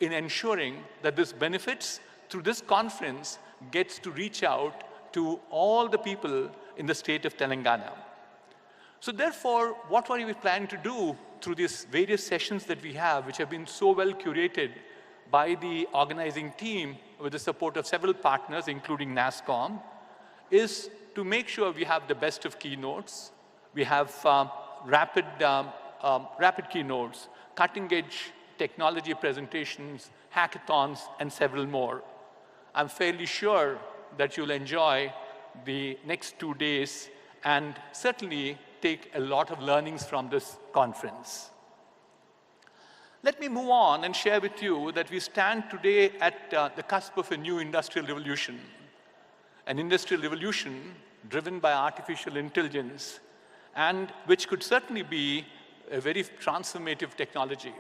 in ensuring that this benefits through this conference gets to reach out to all the people in the state of Telangana. So therefore, what are we planning to do through these various sessions that we have, which have been so well curated by the organizing team with the support of several partners, including NASSCOM, is to make sure we have the best of keynotes. We have rapid keynotes, cutting-edge technology presentations, hackathons, and several more. I'm fairly sure that you'll enjoy the next 2 days and certainly take a lot of learnings from this conference. Let me move on and share with you that we stand today at the cusp of a new industrial revolution, an industrial revolution driven by artificial intelligence, and which could certainly be a very transformative technology.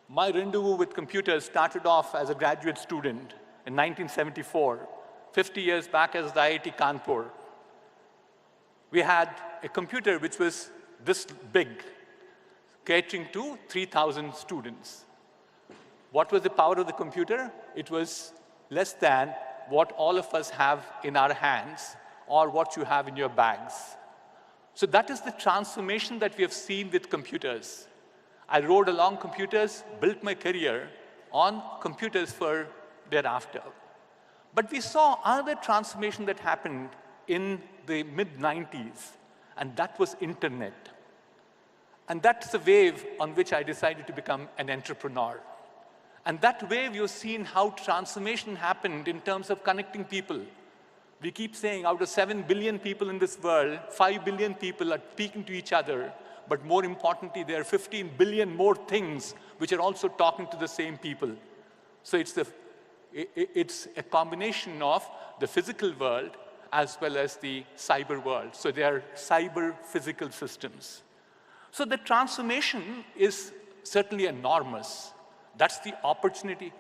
My rendezvous with computers started off as a graduate student in 1974, 50 years back as the IIT Kanpur. We had a computer which was this big, catering to 3,000 students. What was the power of the computer? It was less than what all of us have in our hands or what you have in your bags. So that is the transformation that we have seen with computers. I rode along computers, built my career on computers for thereafter. But we saw another transformation that happened in the mid-90s, and that was internet. And that's the wave on which I decided to become an entrepreneur. And that wave, you've seen how transformation happened in terms of connecting people. We keep saying out of 7 billion people in this world, 5 billion people are speaking to each other, but more importantly, there are 15 billion more things which are also talking to the same people. So it's a combination of the physical world as well as the cyber world. So they are cyber-physical systems. So the transformation is certainly enormous. That's the opportunity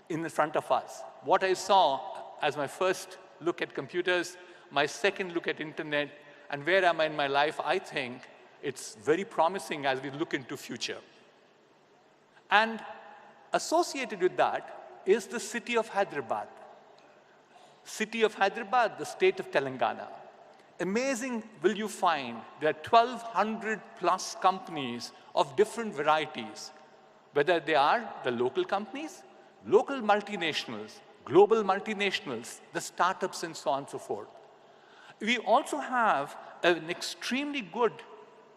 in front of us. What I saw as my first look at computers, my second look at internet, and where am I in my life, I think it's very promising as we look into future. And associated with that is the city of Hyderabad. City of Hyderabad, the state of Telangana. Amazing will you find there are 1,200 plus companies of different varieties, whether they are the local companies, local multinationals, global multinationals, the startups, and so on and so forth. We also have an extremely good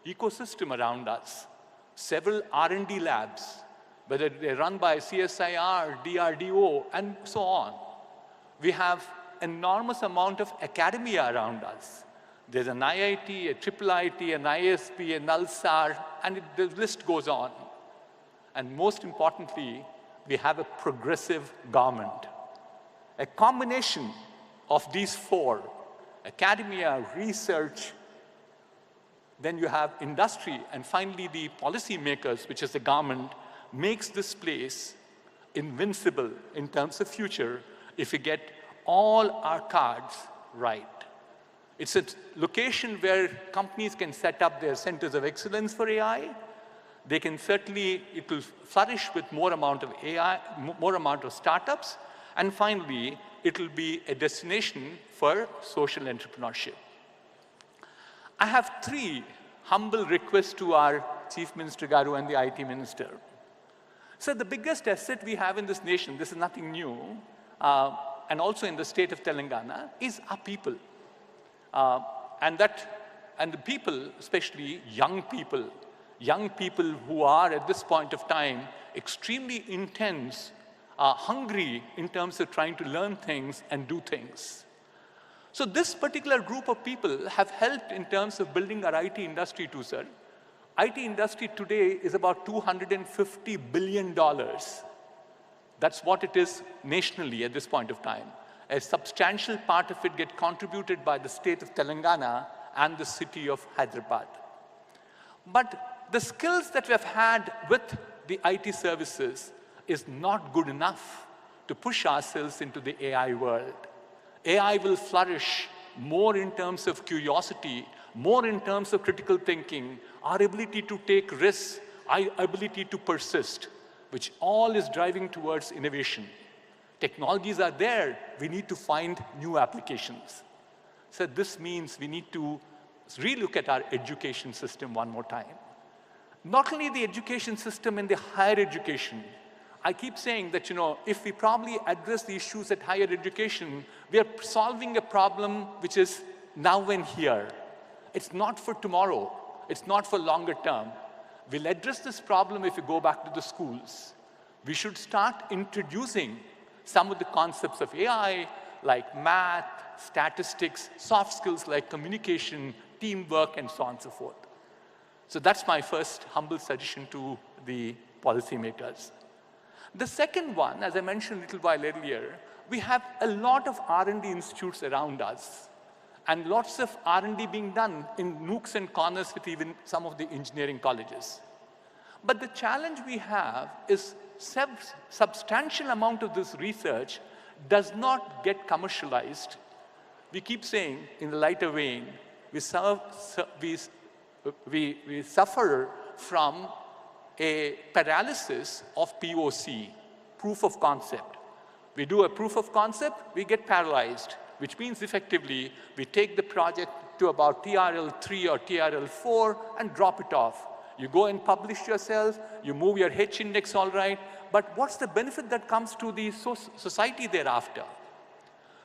ecosystem around us. Several R&D labs, whether they're run by CSIR, DRDO, and so on. We have enormous amount of academia around us. There's an IIT, a IIIT, an ISB, an NALSAR, and the list goes on. And most importantly, we have a progressive government. A combination of these four, academia, research, then you have industry, and finally the policymakers, which is the government, makes this place invincible in terms of future if we get all our cards right. It's a location where companies can set up their centers of excellence for AI. They can certainly, it will flourish with more amount of AI, more amount of startups. And finally, it will be a destination for social entrepreneurship. I have 3 humble requests to our Chief Minister Garu and the IT Minister. So the biggest asset we have in this nation, this is nothing new, and also in the state of Telangana, is our people. And the people, especially young people who are at this point of time extremely intense, hungry in terms of trying to learn things and do things. So this particular group of people have helped in terms of building our IT industry too, sir. IT industry today is about $250 billion. That's what it is nationally at this point of time. A substantial part of it gets contributed by the state of Telangana and the city of Hyderabad. But the skills that we have had with the IT services is not good enough to push ourselves into the AI world. AI will flourish more in terms of curiosity, more in terms of critical thinking, our ability to take risks, our ability to persist. which all is driving towards innovation. Technologies are there, we need to find new applications. So this means we need to relook at our education system one more time. Not only the education system in the higher education, I keep saying that, if we probably address the issues at higher education, we are solving a problem which is now and here. It's not for tomorrow. It's not for longer term. We'll address this problem if we go back to the schools. We should start introducing some of the concepts of AI, like math, statistics, soft skills like communication, teamwork, and so on and so forth. So that's my first humble suggestion to the policymakers. The second one, as I mentioned a little while earlier, we have a lot of R&D institutes around us, and lots of R&D being done in nooks and corners with even some of the engineering colleges. But the challenge we have is substantial amount of this research does not get commercialized. We keep saying, in the lighter vein, we suffer from a paralysis of POC, proof of concept. We do a proof of concept, we get paralyzed, which means effectively we take the project to about TRL 3 or TRL 4 and drop it off. You go and publish yourself, you move your H index all right, but what's the benefit that comes to the society thereafter?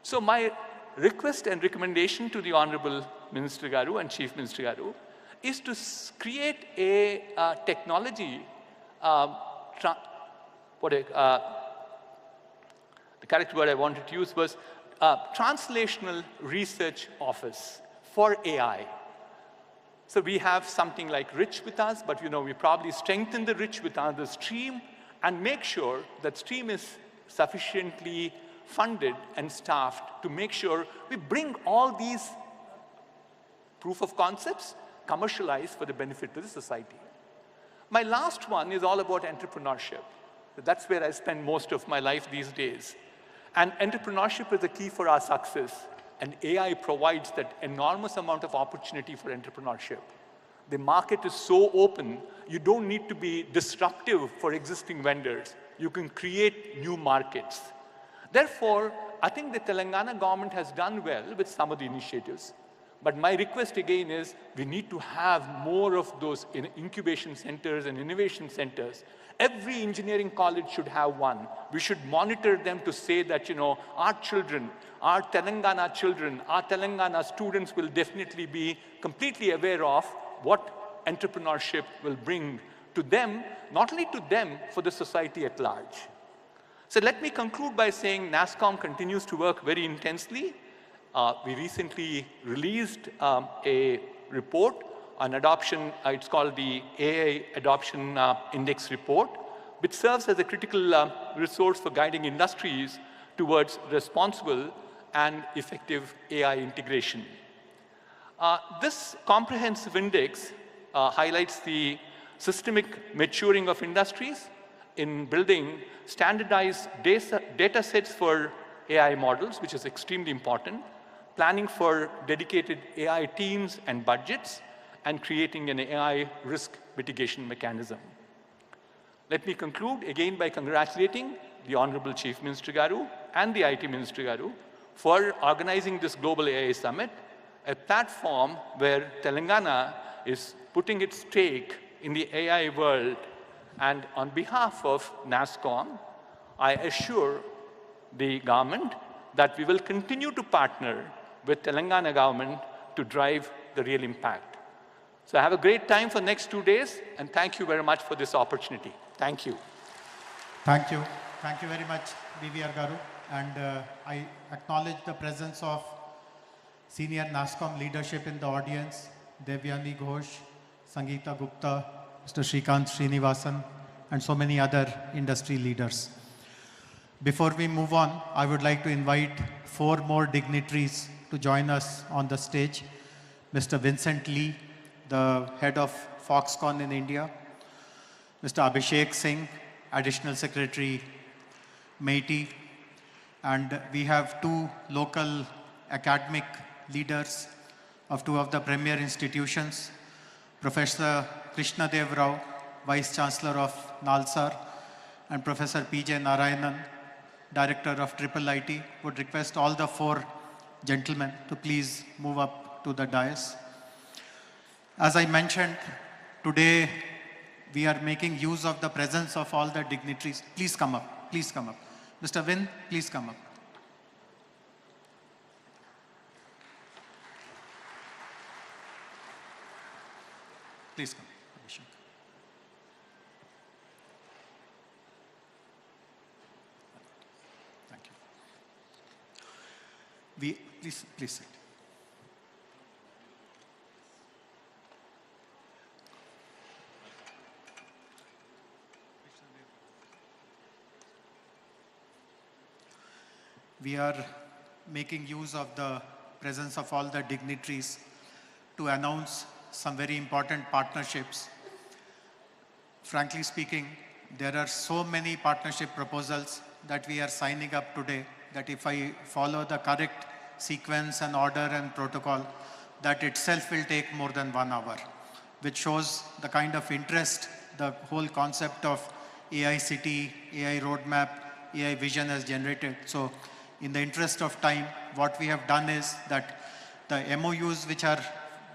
So my request and recommendation to the Honorable Minister Garu and Chief Minister Garu is to create a technology, the correct word I wanted to use was translational research office for AI. So we have something like RICH with us, but we probably strengthen the RICH with another stream and make sure that stream is sufficiently funded and staffed to make sure we bring all these proof of concepts commercialized for the benefit of the society. My last one is all about entrepreneurship. That's where I spend most of my life these days. And entrepreneurship is the key for our success. And AI provides that enormous amount of opportunity for entrepreneurship. The market is so open, you don't need to be disruptive for existing vendors. You can create new markets. Therefore, I think the Telangana government has done well with some of the initiatives. But my request again is we need to have more of those incubation centers and innovation centers. Every engineering college should have one. We should monitor them to say that, our children, our Telangana children, our Telangana students will definitely be completely aware of what entrepreneurship will bring to them, not only to them, for the society at large. So let me conclude by saying NASSCOM continues to work very intensely. We recently released a report on adoption. It's called the AI Adoption Index Report, which serves as a critical resource for guiding industries towards responsible and effective AI integration. This comprehensive index highlights the systemic maturing of industries in building standardized data sets for AI models, which is extremely important, planning for dedicated AI teams and budgets, and creating an AI risk mitigation mechanism. Let me conclude again by congratulating the Honorable Chief Minister Garu and the IT Minister Garu for organizing this Global AI Summit, a platform where Telangana is putting its stake in the AI world. And on behalf of NASSCOM, I assure the government that we will continue to partner with Telangana government to drive the real impact. So have a great time for next 2 days, and thank you very much for this opportunity. Thank you. Thank you. Thank you very much, BVR Garu. And I acknowledge the presence of senior NASSCOM leadership in the audience, Devyani Ghosh, Sangeeta Gupta, Mr. Shrikant Srinivasan, and so many other industry leaders. Before we move on, I would like to invite 4 more dignitaries to join us on the stage. Mr. Vincent Lee, the head of Foxconn in India. Mr. Abhishek Singh, Additional Secretary, MeitY. And we have 2 local academic leaders of 2 of the premier institutions, Professor Krishna Dev Rao, Vice Chancellor of NALSAR, and Professor P.J. Narayanan, Director of Triple IT, would request all the four gentlemen to please move up to the dais. As I mentioned, today we are making use of the presence of all the dignitaries. Please come up, please come up. Mr. Vin, please come up. Please come, Abhishek. Thank you. Please sit. We are making use of the presence of all the dignitaries to announce some very important partnerships. Frankly speaking, there are so many partnership proposals that we are signing up today that if I follow the correct sequence and order and protocol, that itself will take more than 1 hour, which shows the kind of interest the whole concept of AI city, AI roadmap, AI vision has generated. So in the interest of time, what we have done is that the MOUs which are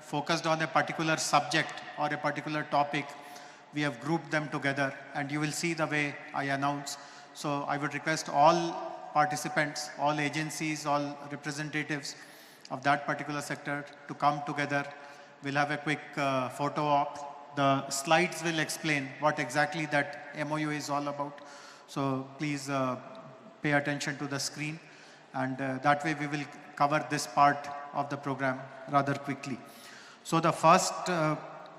focused on a particular subject or a particular topic, we have grouped them together, and you will see the way I announce. So I would request all participants, all agencies, all representatives of that particular sector to come together. We'll have a quick photo op. The slides will explain what exactly that MOU is all about. So please pay attention to the screen, and that way we will cover this part of the program rather quickly. So the first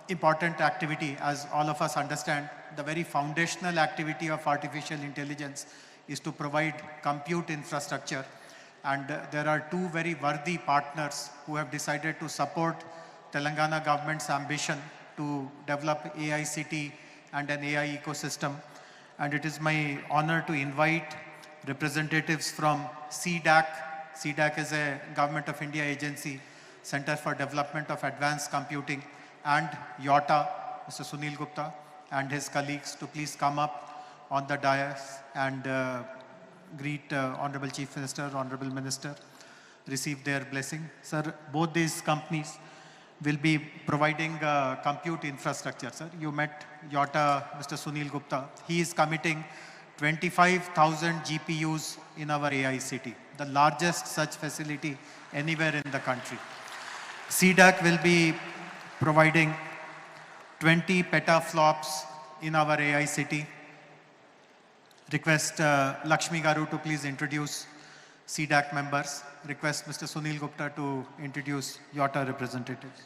important activity, as all of us understand, the very foundational activity of artificial intelligence is to provide compute infrastructure. And there are two very worthy partners who have decided to support Telangana government's ambition to develop AI city and an AI ecosystem. And it is my honor to invite representatives from CDAC. CDAC is a Government of India agency, Center for Development of Advanced Computing, and YOTA, Mr. Sunil Gupta, and his colleagues to please come up on the dais and greet Honorable Chief Minister, Honorable Minister, receive their blessing. Sir, both these companies will be providing compute infrastructure. Sir, you met YOTA, Mr. Sunil Gupta. He is committing 25,000 GPUs in our AI city, the largest such facility anywhere in the country. CDAC will be providing 20 petaflops in our AI city. Request Lakshmi Garu to please introduce CDAC members. Request Mr. Sunil Gupta to introduce YOTA representatives.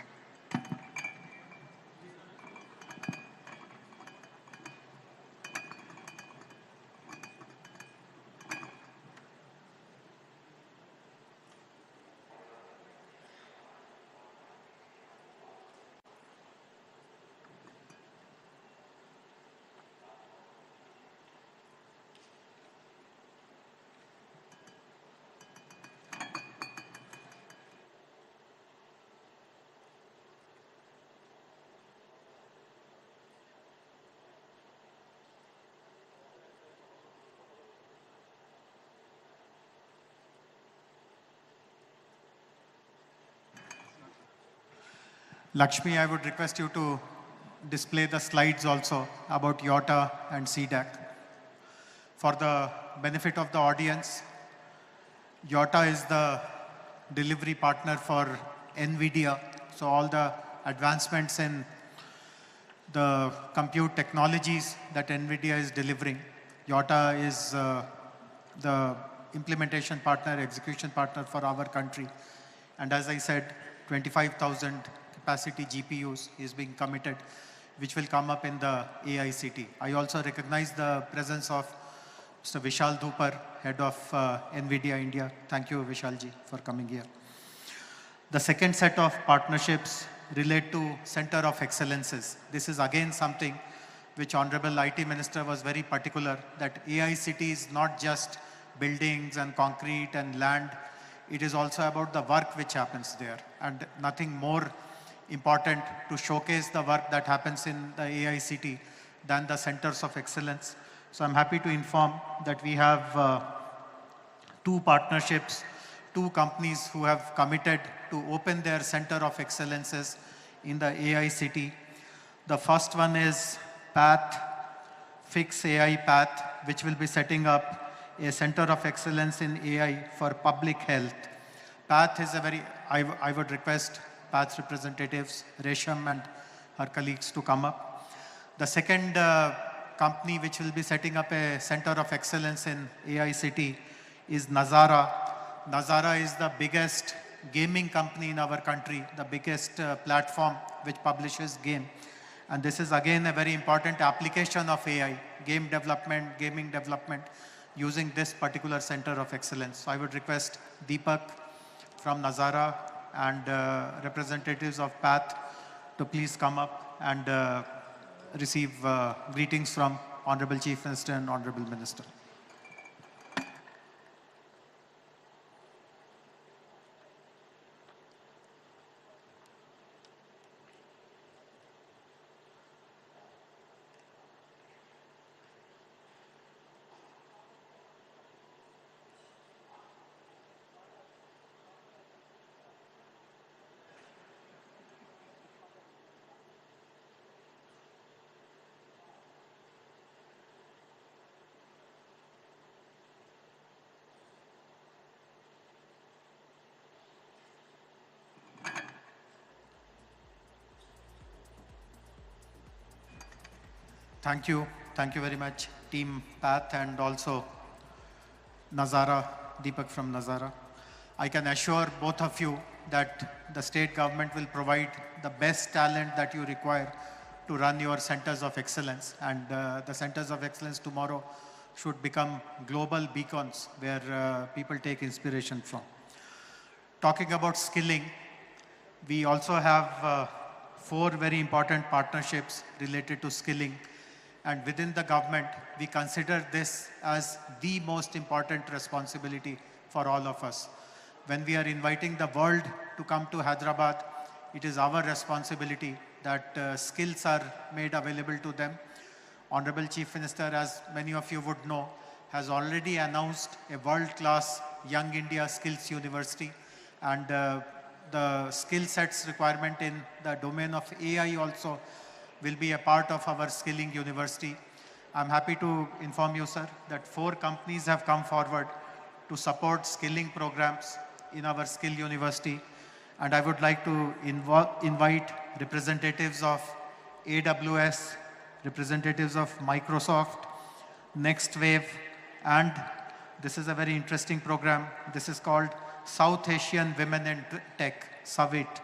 Lakshmi, I would request you to display the slides also about YOTA and CDAC. For the benefit of the audience, YOTA is the delivery partner for NVIDIA. So all the advancements in the compute technologies that NVIDIA is delivering, YOTA is the implementation partner, execution partner for our country. And as I said, 25,000 capacity GPUs is being committed, which will come up in the AI city. I also recognize the presence of Mr. Vishal Dhupar, head of NVIDIA India. Thank you, Vishalji, for coming here. The second set of partnerships relate to Center of Excellences. This is again something which Honorable IT Minister was very particular, that AI city is not just buildings and concrete and land. It is also about the work which happens there, and nothing more important to showcase the work that happens in the AI city than the centers of excellence. So I'm happy to inform that we have two partnerships, two companies who have committed to open their Center of Excellences in the AI city. The first one is Path, Fix AI Path, which will be setting up a Center of Excellence in AI for public health. Path is a very, I would request Path's representatives, Resham and her colleagues to come up. The second company which will be setting up a Center of Excellence in AI city is Nazara. Nazara is the biggest gaming company in our country, the biggest platform which publishes game. And this is again a very important application of AI, game development, gaming development, using this particular Center of Excellence. So I would request Deepak from Nazara and representatives of Path to please come up and receive greetings from Honorable Chief Minister and Honorable Minister. Thank you very much, Team Path and also Nazara, Deepak from Nazara. I can assure both of you that the state government will provide the best talent that you require to run your centers of excellence. And the centers of excellence tomorrow should become global beacons where people take inspiration from. Talking about skilling, we also have 4 very important partnerships related to skilling. And within the government, we consider this as the most important responsibility for all of us. When we are inviting the world to come to Hyderabad, it is our responsibility that skills are made available to them. Honorable Chief Minister, as many of you would know, has already announced a world-class Young India Skills University. And the skill sets requirement in the domain of AI also will be a part of our skilling university. I'm happy to inform you, sir, that 4 companies have come forward to support skilling programs in our skill university. And I would like to invite representatives of AWS, representatives of Microsoft, Next Wave, and this is a very interesting program. This is called South Asian Women in Tech, SAVIT.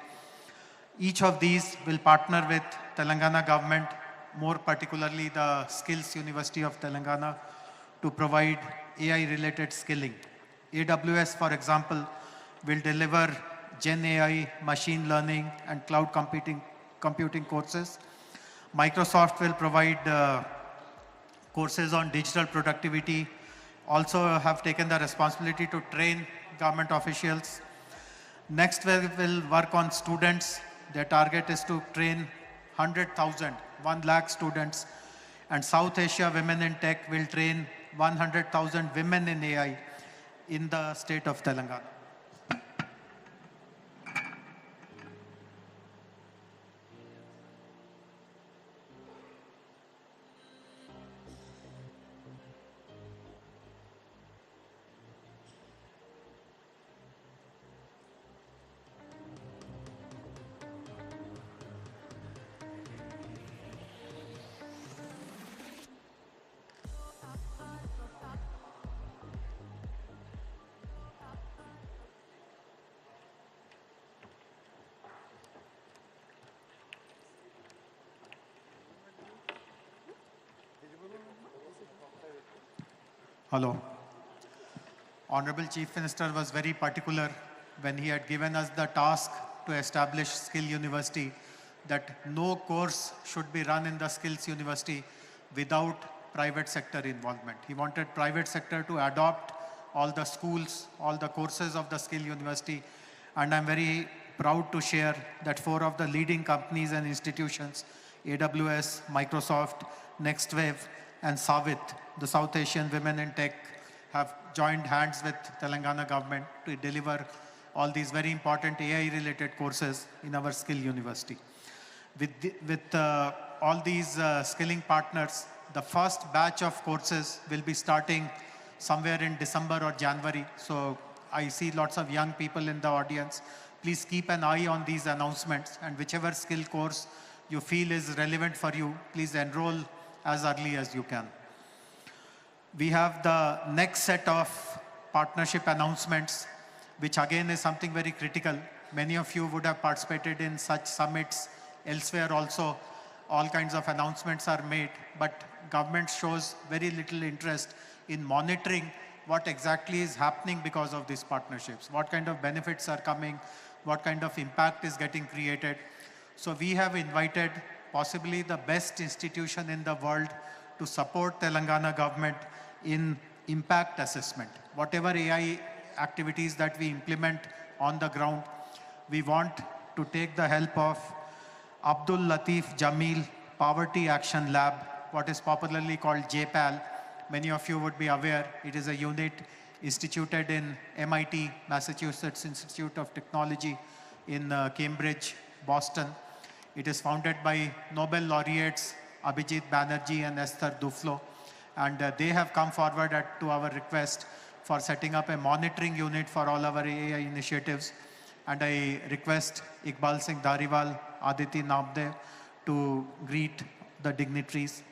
Each of these will partner with Telangana government, more particularly the Skills University of Telangana, to provide AI-related skilling. AWS, for example, will deliver Gen AI, machine learning, and cloud computing courses. Microsoft will provide courses on digital productivity, also have taken the responsibility to train government officials. Next, we will work on students. Their target is to train 100,000, 1 lakh students. And South Asia Women in Tech will train 100,000 women in AI in the state of Telangana. Hello. Honorable Chief Minister was very particular when he had given us the task to establish Skill University that no course should be run in the Skills University without private sector involvement. He wanted private sector to adopt all the schools, all the courses of the Skill University. And I'm very proud to share that 4 of the leading companies and institutions, AWS, Microsoft, NextWave, and SAVIT, the South Asian Women in Tech have joined hands with Telangana government to deliver all these very important AI-related courses in our skill university. With all these skilling partners, the first batch of courses will be starting somewhere in December or January. So I see lots of young people in the audience. Please keep an eye on these announcements, and whichever skill course you feel is relevant for you, please enroll as early as you can. We have the next set of partnership announcements, which again is something very critical. Many of you would have participated in such summits elsewhere also. All kinds of announcements are made, but government shows very little interest in monitoring what exactly is happening because of these partnerships, what kind of benefits are coming, what kind of impact is getting created. So we have invited possibly the best institution in the world to support Telangana government in impact assessment. Whatever AI activities that we implement on the ground, we want to take the help of Abdul Latif Jameel Poverty Action Lab, what is popularly called JPAL. Many of you would be aware, it is a unit instituted in MIT, Massachusetts Institute of Technology in Cambridge, Boston. It is founded by Nobel laureates Abhijit Banerjee and Esther Duflo. And they have come forward to our request for setting up a monitoring unit for all our AI initiatives. And I request Iqbal Singh Dhariwal, Aditi Nabde to greet the dignitaries.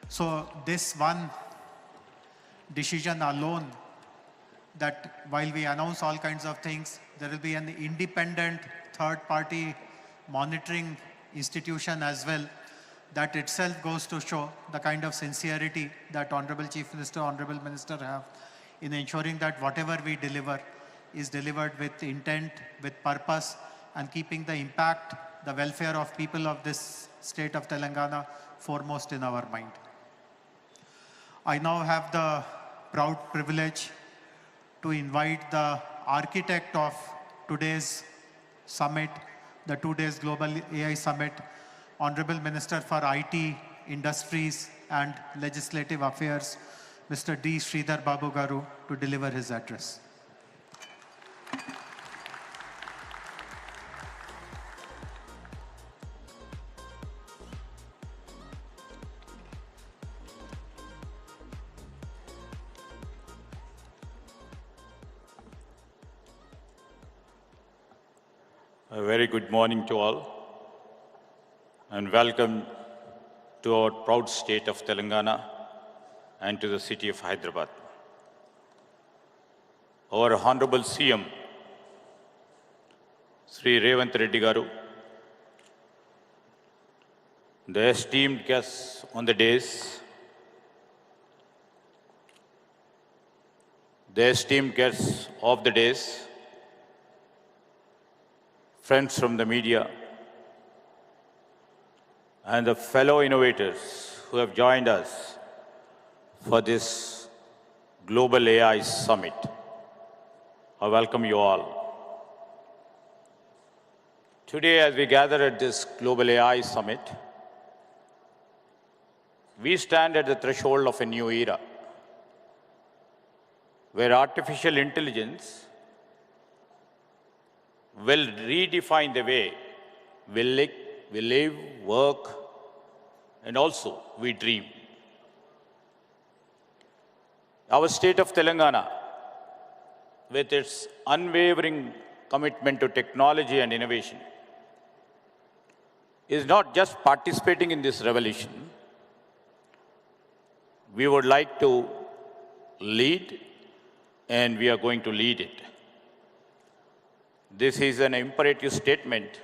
So this one decision alone, that while we announce all kinds of things, there will be an independent third-party monitoring institution as well, that itself goes to show the kind of sincerity that Honorable Chief Minister, Honorable Minister have in ensuring that whatever we deliver is delivered with intent, with purpose, and keeping the impact, the welfare of people of this state of Telangana foremost in our mind. I now have the proud privilege to invite the architect of today's summit, the 2 days Global AI Summit, Honorable Minister for IT, Industries and Legislative Affairs, Mr. D. Sridhar Babu Garu, to deliver his address. A very good morning to all, and welcome to our proud state of Telangana and to the city of Hyderabad. Our Honorable CM, Sri Revanth Reddy Garu, the esteemed guests on the dais, the esteemed guests of the dais, friends from the media, and the fellow innovators who have joined us for this Global AI Summit. I welcome you all. Today, as we gather at this Global AI Summit, we stand at the threshold of a new era, where artificial intelligence will redefine the way we live, work, and also we dream. Our state of Telangana, with its unwavering commitment to technology and innovation, is not just participating in this revolution. We would like to lead, and we are going to lead it. This is an imperative statement,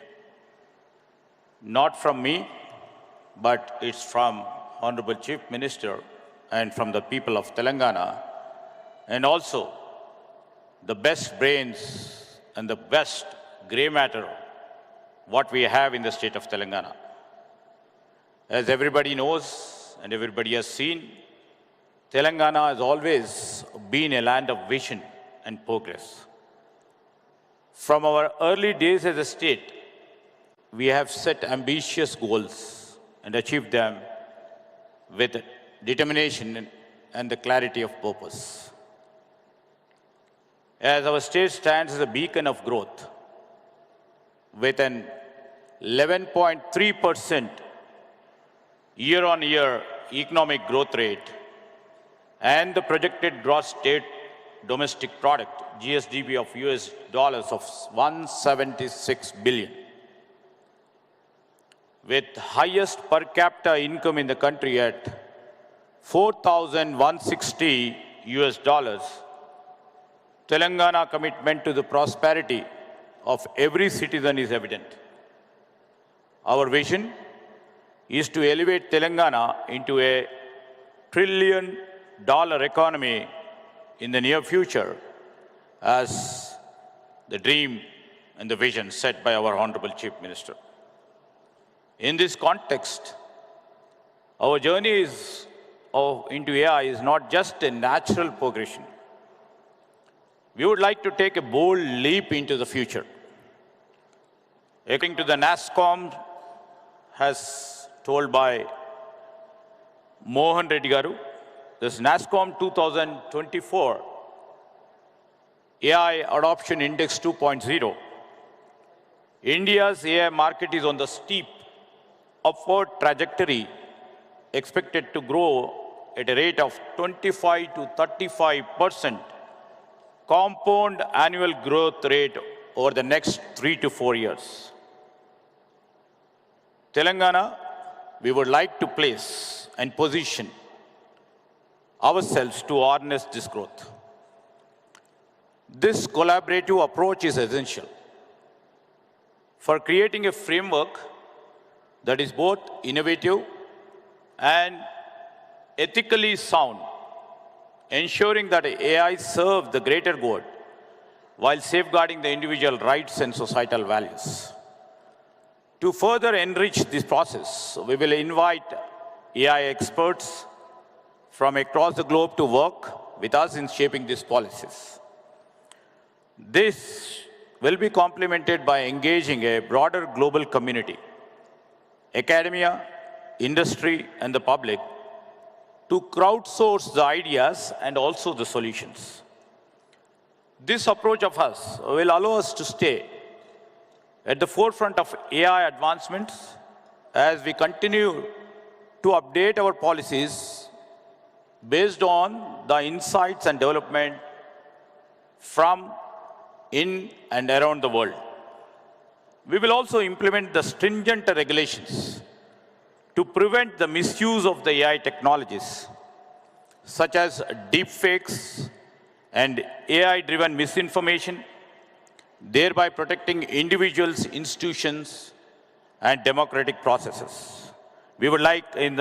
not from me, but it's from Honorable Chief Minister and from the people of Telangana, and also the best brains and the best grey matter what we have in the state of Telangana. As everybody knows and everybody has seen, Telangana has always been a land of vision and progress. From our early days as a state, we have set ambitious goals and achieved them with determination and the clarity of purpose. As our state stands as a beacon of growth, with an 11.3% year-on-year economic growth rate and the projected gross state domestic product, GSDP of US dollars of 176 billion. With highest per capita income in the country at 4,160 US dollars, Telangana commitment to the prosperity of every citizen is evident. Our vision is to elevate Telangana into a $1 trillion economy in the near future as the dream and the vision set by our Honorable Chief Minister. In this context, our journey into AI is not just a natural progression. We would like to take a bold leap into the future. According to the NASSCOM, as told by Mohan Reddy Garu, this NASSCOM 2024 AI Adoption Index 2.0, India's AI market is on the steep upward trajectory, expected to grow at a rate of 25 to 35% compound annual growth rate over the next 3 to 4 years. Telangana, we would like to place and position ourselves to harness this growth. This collaborative approach is essential for creating a framework that is both innovative and ethically sound, ensuring that AI serves the greater good while safeguarding the individual rights and societal values. To further enrich this process, we will invite AI experts from across the globe to work with us in shaping these policies. This will be complemented by engaging a broader global community, academia, industry, and the public to crowdsource the ideas and also the solutions. This approach of us will allow us to stay at the forefront of AI advancements as we continue to update our policies based on the insights and development from in and around the world. We will also implement the stringent regulations to prevent the misuse of the AI technologies, such as deepfakes and AI-driven misinformation, thereby protecting individuals, institutions, and democratic processes. We would like, in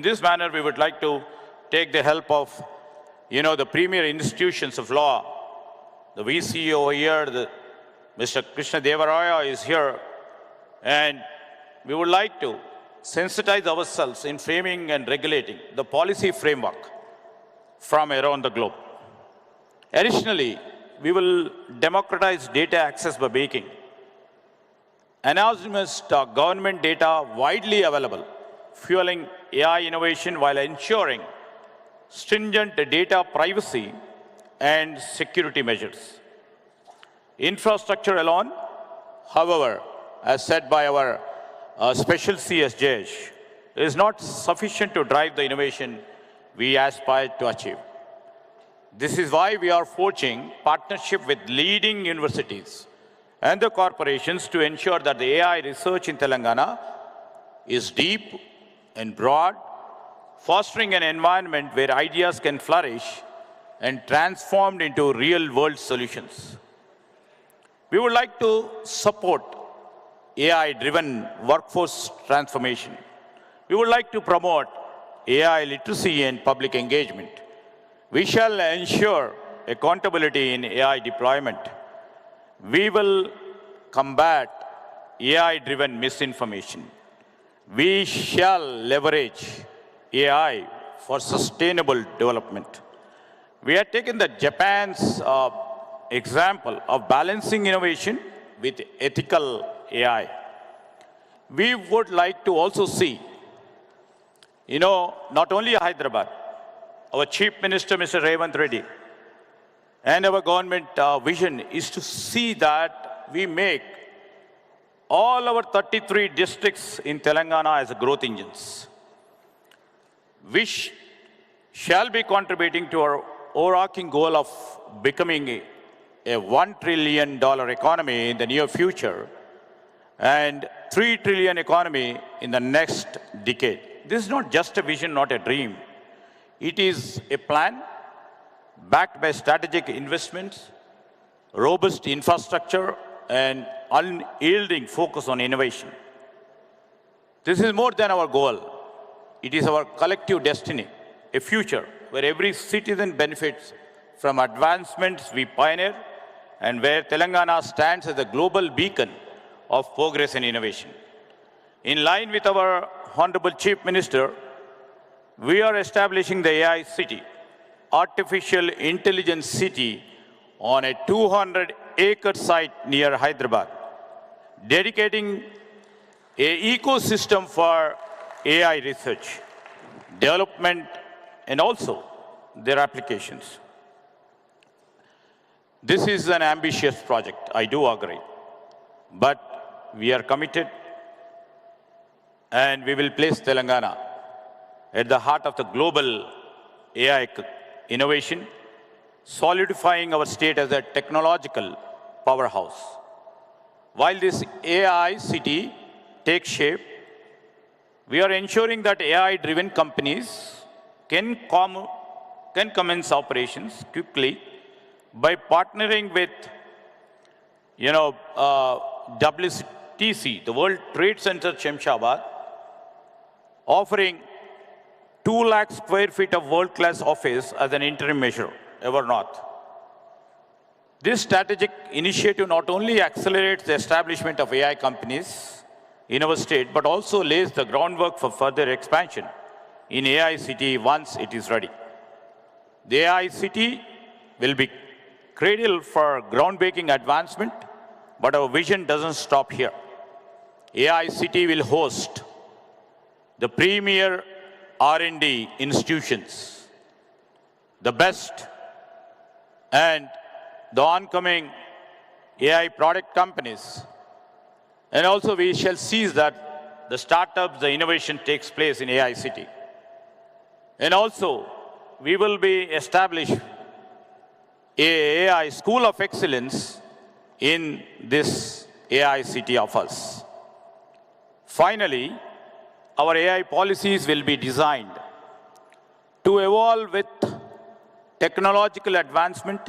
this manner, we would like to take the help of, the premier institutions of law. The VC over here, Mr. Krishna Devaraya is here, and we would like to sensitize ourselves in framing and regulating the policy framework from around the globe. Additionally, we will democratize data access by making anonymous government data widely available, fueling AI innovation while ensuring stringent data privacy and security measures. Infrastructure alone, however, as said by our Special CS Jayesh, is not sufficient to drive the innovation we aspire to achieve. This is why we are forging partnership with leading universities and the corporations to ensure that the AI research in Telangana is deep and broad, fostering an environment where ideas can flourish and transformed into real-world solutions. We would like to support AI-driven workforce transformation We would like to promote AI literacy and public engagement. We shall ensure accountability in AI deployment. We will combat AI-driven misinformation. We shall leverage AI for sustainable development. We have taken the Japan's example of balancing innovation with ethical AI. We would like to also see, not only Hyderabad, our Chief Minister, Mr. Revanth Reddy, and our government vision is to see that we make all our 33 districts in Telangana as growth engines, which shall be contributing to our overarching goal of becoming a $1 trillion economy in the near future and $3 trillion economy in the next decade. This is not just a vision, not a dream. It is a plan backed by strategic investments, robust infrastructure, and unyielding focus on innovation. This is more than our goal. It is our collective destiny, a future where every citizen benefits from advancements we pioneer and where Telangana stands as a global beacon of progress and innovation. In line with our Honorable Chief Minister, we are establishing the AI City, Artificial Intelligence City, on a 200-acre site near Hyderabad, dedicating an ecosystem for AI research, development, and also their applications. This is an ambitious project, I do agree, but we are committed and we will place Telangana at the heart of the global AI innovation, solidifying our state as a technological powerhouse. While this AI city takes shape, we are ensuring that AI-driven companies can commence operations quickly by partnering with, WTC, the World Trade Center Shemshabad, offering 2 lakh square feet of world-class office as an interim measure, ever north. This strategic initiative not only accelerates the establishment of AI companies in our state, but also lays the groundwork for further expansion in AI City once it is ready. The AI City will be cradle for groundbreaking advancement, but our vision doesn't stop here. AI City will host the premier R&D institutions, the best and the oncoming AI product companies. And also we shall seize that the startups, the innovation takes place in AI City. And also we will be established an AI School of Excellence in this AI City of us. Finally, our AI policies will be designed to evolve with technological advancement,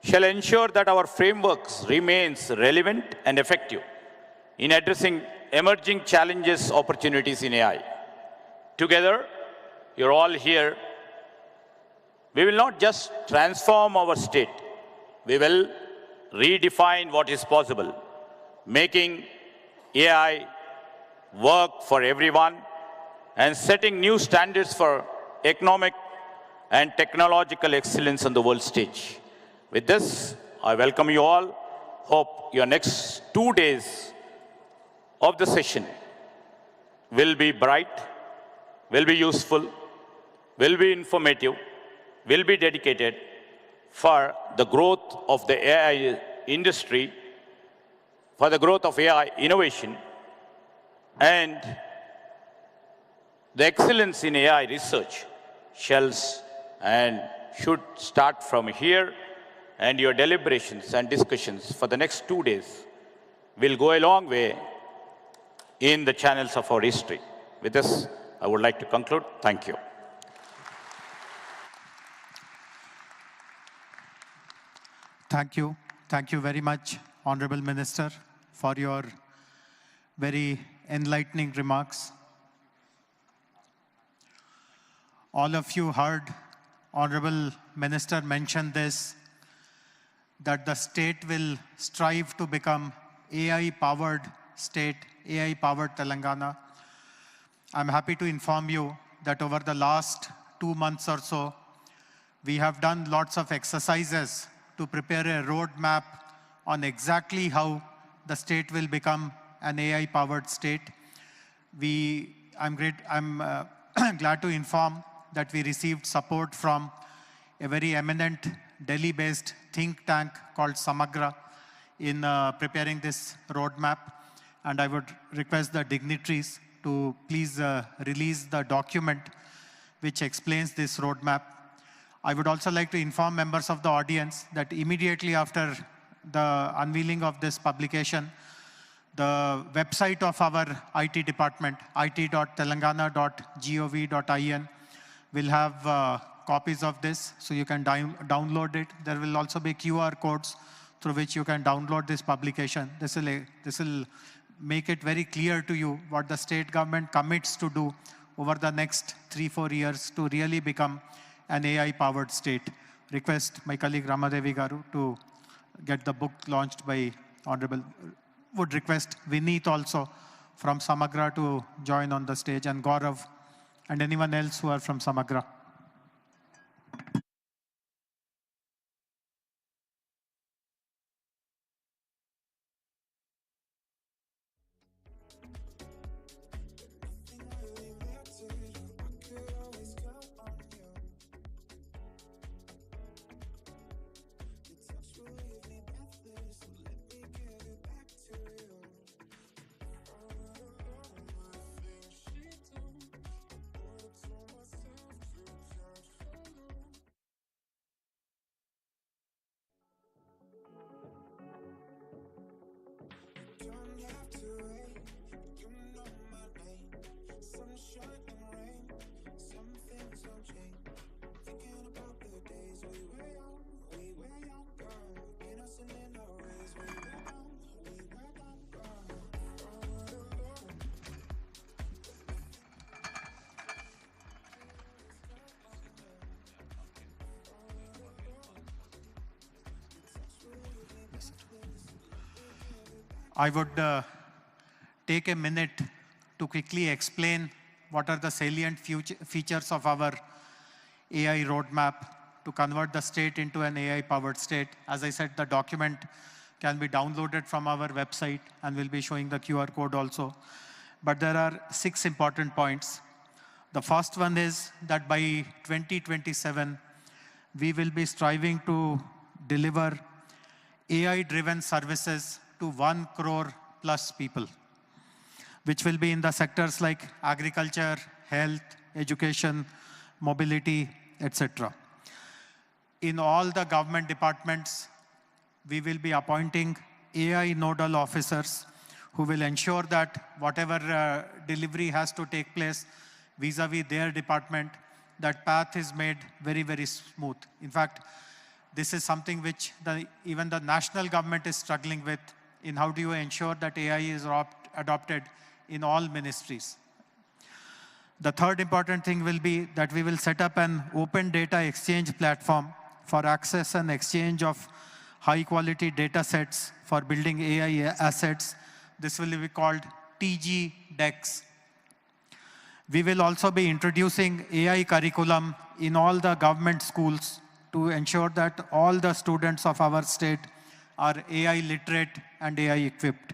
shall ensure that our frameworks remains relevant and effective in addressing emerging challenges, opportunities in AI. Together, you're all here. We will not just transform our state, we will redefine what is possible, making AI work for everyone and setting new standards for economic and technological excellence on the world stage. With this, I welcome you all. Hope your next 2 days of the session will be bright, will be useful, will be informative, will be dedicated for the growth of the AI industry, for the growth of AI innovation, and the excellence in AI research shall and should start from here, and your deliberations and discussions for the next 2 days will go a long way in the channels of our history. With this, I would like to conclude. Thank you. Thank you. Thank you very much, Honorable Minister, for your very enlightening remarks. All of you heard Honorable Minister mention this, that the state will strive to become AI-powered state, AI-powered Telangana. I'm happy to inform you that over the last 2 months or so, we have done lots of exercises to prepare a roadmap on exactly how the state will become an AI-powered state. I'm glad to inform that we received support from a very eminent Delhi-based think tank called Samagra in preparing this roadmap. And I would request the dignitaries to please release the document which explains this roadmap. I would also like to inform members of the audience that immediately after the unveiling of this publication, the website of our IT department, it.telangana.gov.in, will have copies of this, so you can download it. There will also be QR codes through which you can download this publication. This will make it very clear to you what the state government commits to do over the next 3-4 years to really become an AI-powered state. Request my colleague Ramadevi Garu to get the book launched by Honorable. Would request Vineet also from Samagra to join on the stage, and Gaurav and anyone else who are from Samagra. I would take a minute to quickly explain what are the salient features of our AI roadmap to convert the state into an AI-powered state. As I said, the document can be downloaded from our website and we'll be showing the QR code also. But there are 6 important points. The first one is that by 2027, we will be striving to deliver AI-driven services to 1 crore plus people, which will be in the sectors like agriculture, health, education, mobility, etc. In all the government departments, we will be appointing AI nodal officers who will ensure that whatever delivery has to take place vis-a-vis their department, that path is made very, very smooth. In fact, this is something which even the national government is struggling with, in how do you ensure that AI is adopted in all ministries. The third important thing will be that we will set up an open data exchange platform for access and exchange of high quality data sets for building AI assets. This will be called TG DEX. We will also be introducing AI curriculum in all the government schools to ensure that all the students of our state are AI literate and AI equipped.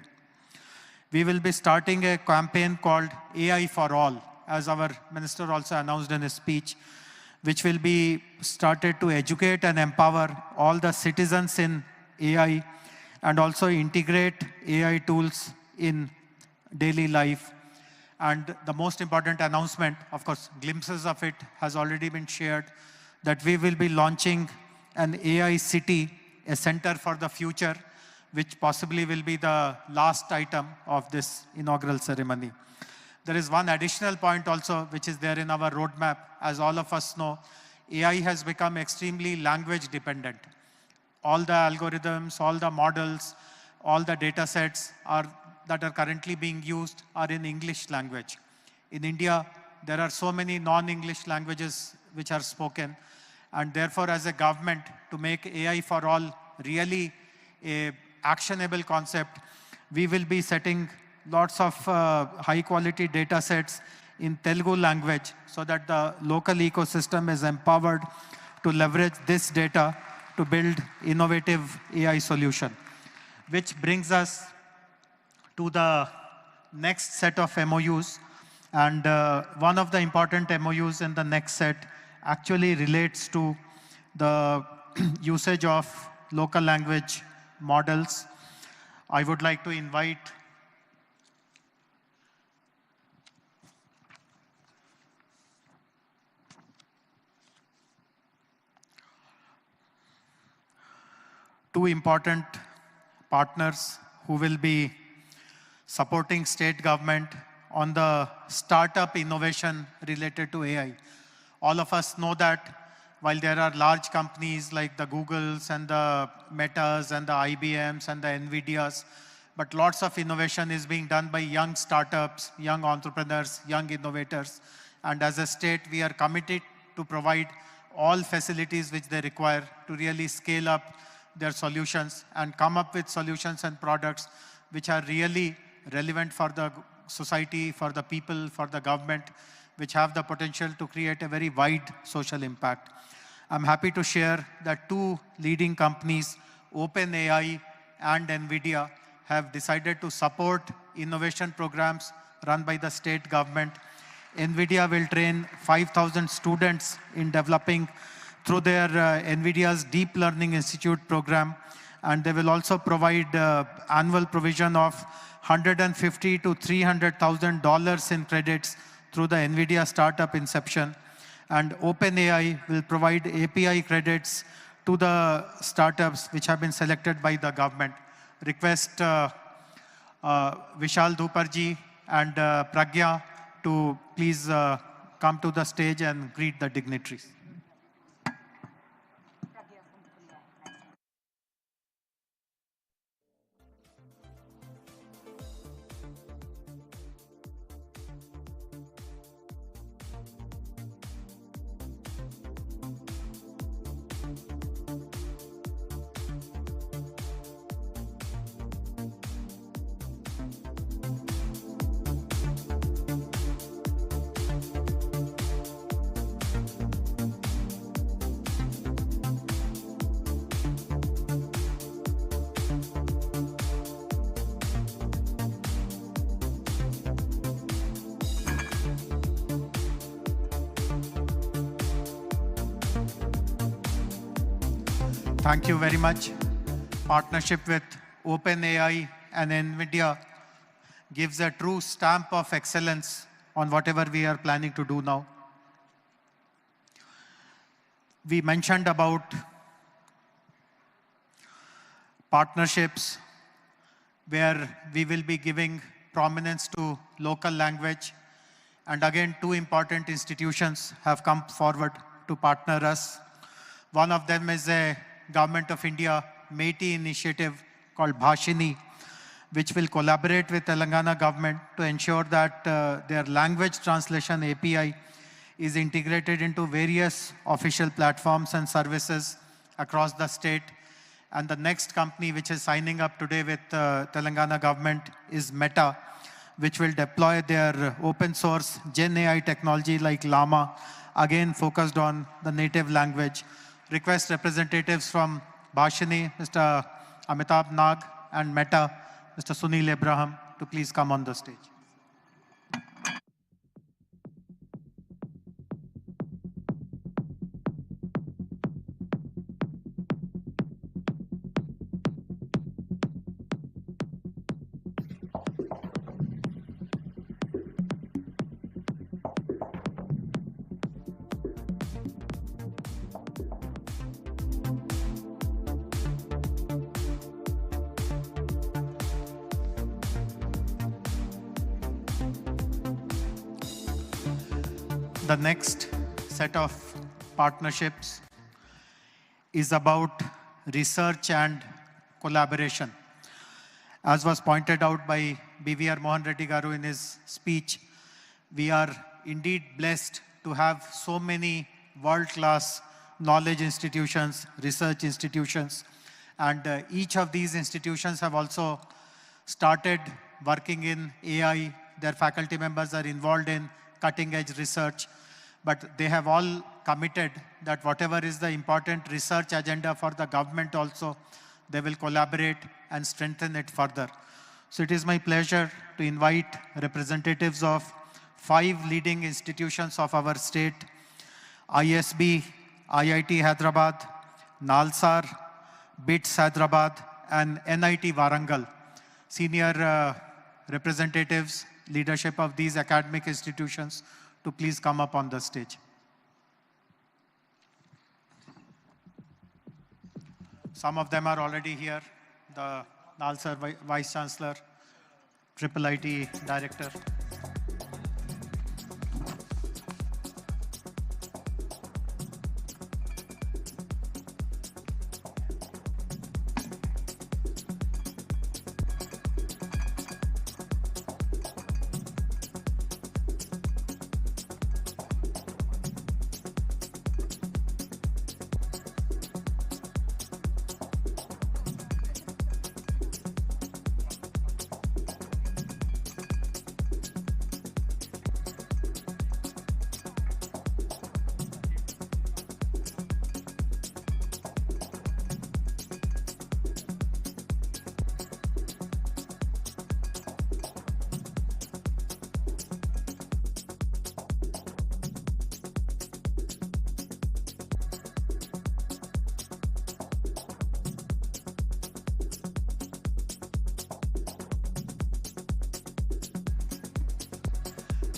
We will be starting a campaign called AI for All, as our minister also announced in his speech, which will be started to educate and empower all the citizens in AI and also integrate AI tools in daily life. And the most important announcement, of course, glimpses of it has already been shared, that we will be launching an AI city, a center for the future, which possibly will be the last item of this inaugural ceremony. There is one additional point also, which is there in our roadmap. As all of us know, AI has become extremely language dependent. All the algorithms, all the models, all the data sets that are currently being used are in English language. In India, there are so many non-English languages which are spoken. And therefore, as a government, to make AI for all really a actionable concept, we will be setting lots of high-quality data sets in Telugu language so that the local ecosystem is empowered to leverage this data to build innovative AI solution. Which brings us to the next set of MOUs. And one of the important MOUs in the next set actually relates to the usage of local language models. I would like to invite two important partners who will be supporting state government on the startup innovation related to AI. All of us know that while there are large companies like the Googles and the Metas and the IBMs and the NVIDIAs, but lots of innovation is being done by young startups, young entrepreneurs, young innovators. And as a state, we are committed to provide all facilities which they require to really scale up their solutions and come up with solutions and products which are really relevant for the society, for the people, for the government, which have the potential to create a very wide social impact. I'm happy to share that two leading companies, OpenAI and NVIDIA, have decided to support innovation programs run by the state government. NVIDIA will train 5,000 students in developing through their NVIDIA's Deep Learning Institute program. And they will also provide annual provision of $150,000 to $300,000 in credits through the NVIDIA Startup Inception. And OpenAI will provide API credits to the startups which have been selected by the government. Request Vishal Dhuparji and Pragya to please come to the stage and greet the dignitaries. Thank you very much. Partnership with OpenAI and NVIDIA gives a true stamp of excellence on whatever we are planning to do now. We mentioned about partnerships where we will be giving prominence to local language. And again, two important institutions have come forward to partner us. One of them is a Government of India MeitY initiative called Bhashini, which will collaborate with Telangana government to ensure that their language translation API is integrated into various official platforms and services across the state. And the next company which is signing up today with Telangana government is Meta, which will deploy their open source Gen AI technology like Llama, again focused on the native language. Request representatives from Bhashini, Mr. Amitabh Nag, and Meta, Mr. Sunil Abraham, to please come on the stage. The next set of partnerships is about research and collaboration. As was pointed out by BVR Mohan Reddy Garu in his speech, we are indeed blessed to have so many world-class knowledge institutions, research institutions, and each of these institutions have also started working in AI. Their faculty members are involved in cutting-edge research, but they have all committed that whatever is the important research agenda for the government also, they will collaborate and strengthen it further. So it is my pleasure to invite representatives of 5 leading institutions of our state: ISB, IIT Hyderabad, NALSAR, BITS Hyderabad, and NIT Warangal. Senior representatives, leadership of these academic institutions, to please come up on the stage. Some of them are already here. The NALSAR Vice Chancellor, IIIT Director.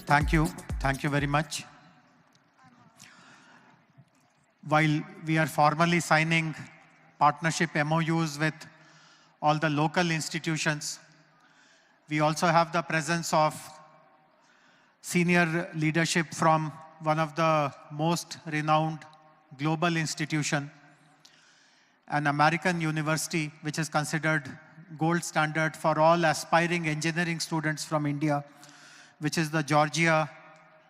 Thank you. Thank you very much. While we are formally signing partnership MOUs with all the local institutions, we also have the presence of senior leadership from one of the most renowned global institution, an American university which is considered gold standard for all aspiring engineering students from India, which is the Georgia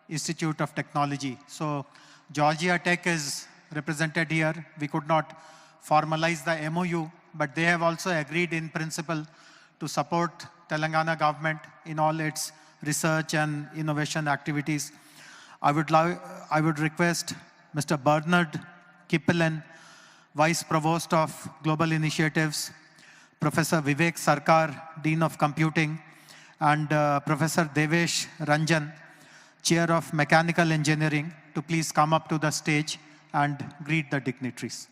Institute of Technology. So Georgia Tech is represented here. We could not formalize the MOU, but they have also agreed in principle to support Telangana government in all its research and innovation activities. I would request Mr. Bernard Kippelan, Vice Provost of Global Initiatives, Professor Vivek Sarkar, Dean of Computing, and Professor Devesh Ranjan, Chair of Mechanical Engineering, to please come up to the stage and greet the dignitaries.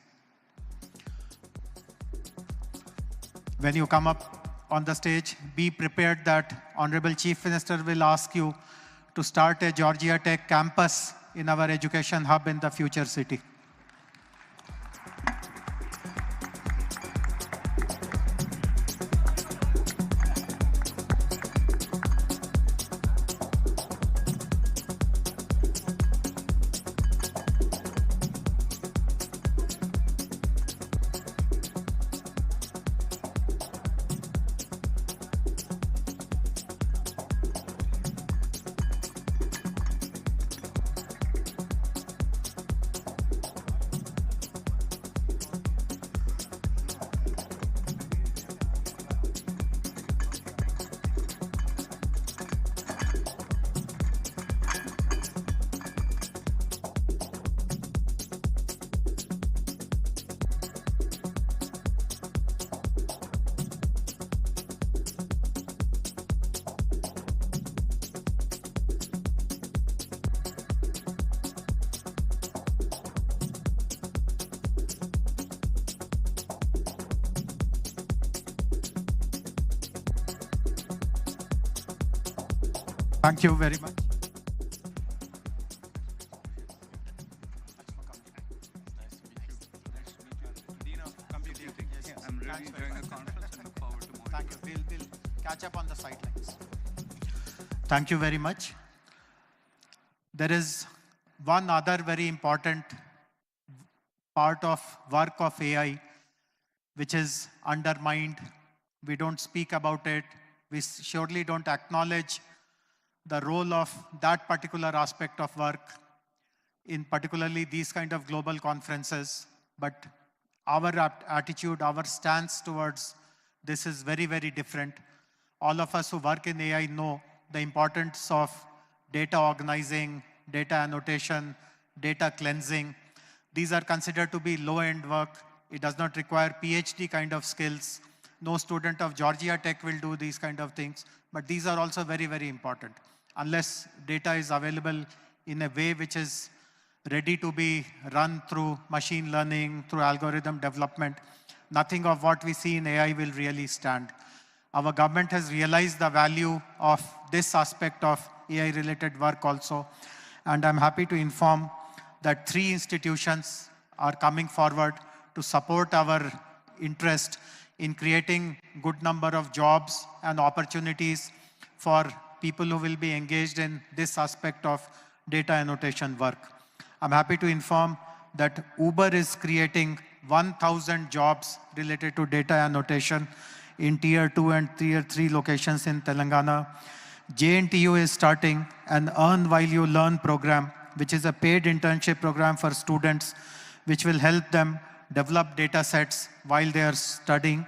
When you come up on the stage, be prepared that Honorable Chief Minister will ask you to start a Georgia Tech campus in our education hub in the future city. Thank you very much. I'm really enjoying the conference and look forward to more. Thank you. We'll catch up on the sidelines. Thank you very much. There is one other very important part of work of AI which is undermined. We don't speak about it. We surely don't acknowledge the role of that particular aspect of work in particularly these kind of global conferences. But our attitude, our stance towards this is very, very different. All of us who work in AI know the importance of data organizing, data annotation, data cleansing. These are considered to be low-end work. It does not require PhD kind of skills. No student of Georgia Tech will do these kind of things, but these are also very, very important. Unless data is available in a way which is ready to be run through machine learning, through algorithm development, nothing of what we see in AI will really stand. Our government has realized the value of this aspect of AI-related work also, and I'm happy to inform that 3 institutions are coming forward to support our interest in creating good number of jobs and opportunities for people who will be engaged in this aspect of data annotation work. I'm happy to inform that Uber is creating 1,000 jobs related to data annotation in Tier 2 and Tier 3 locations in Telangana. JNTU is starting an Earn While You Learn program, which is a paid internship program for students, which will help them develop data sets while they are studying.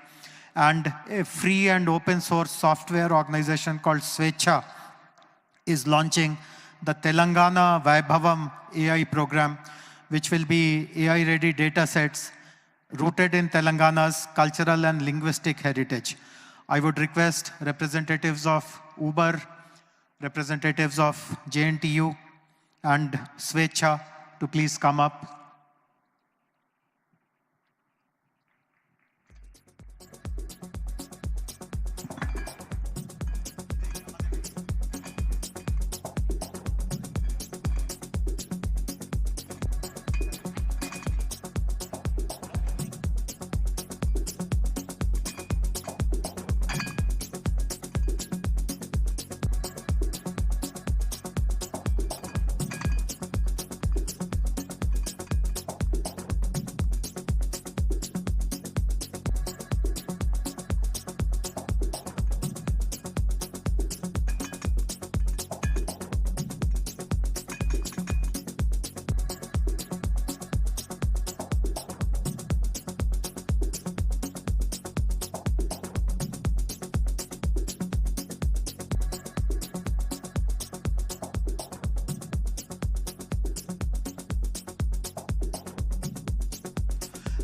And a free and open source software organization called Swecha is launching the Telangana Vaibhavam AI program, which will be AI-ready data sets rooted in Telangana's cultural and linguistic heritage. I would request representatives of Uber, representatives of JNTU, and Swecha to please come up.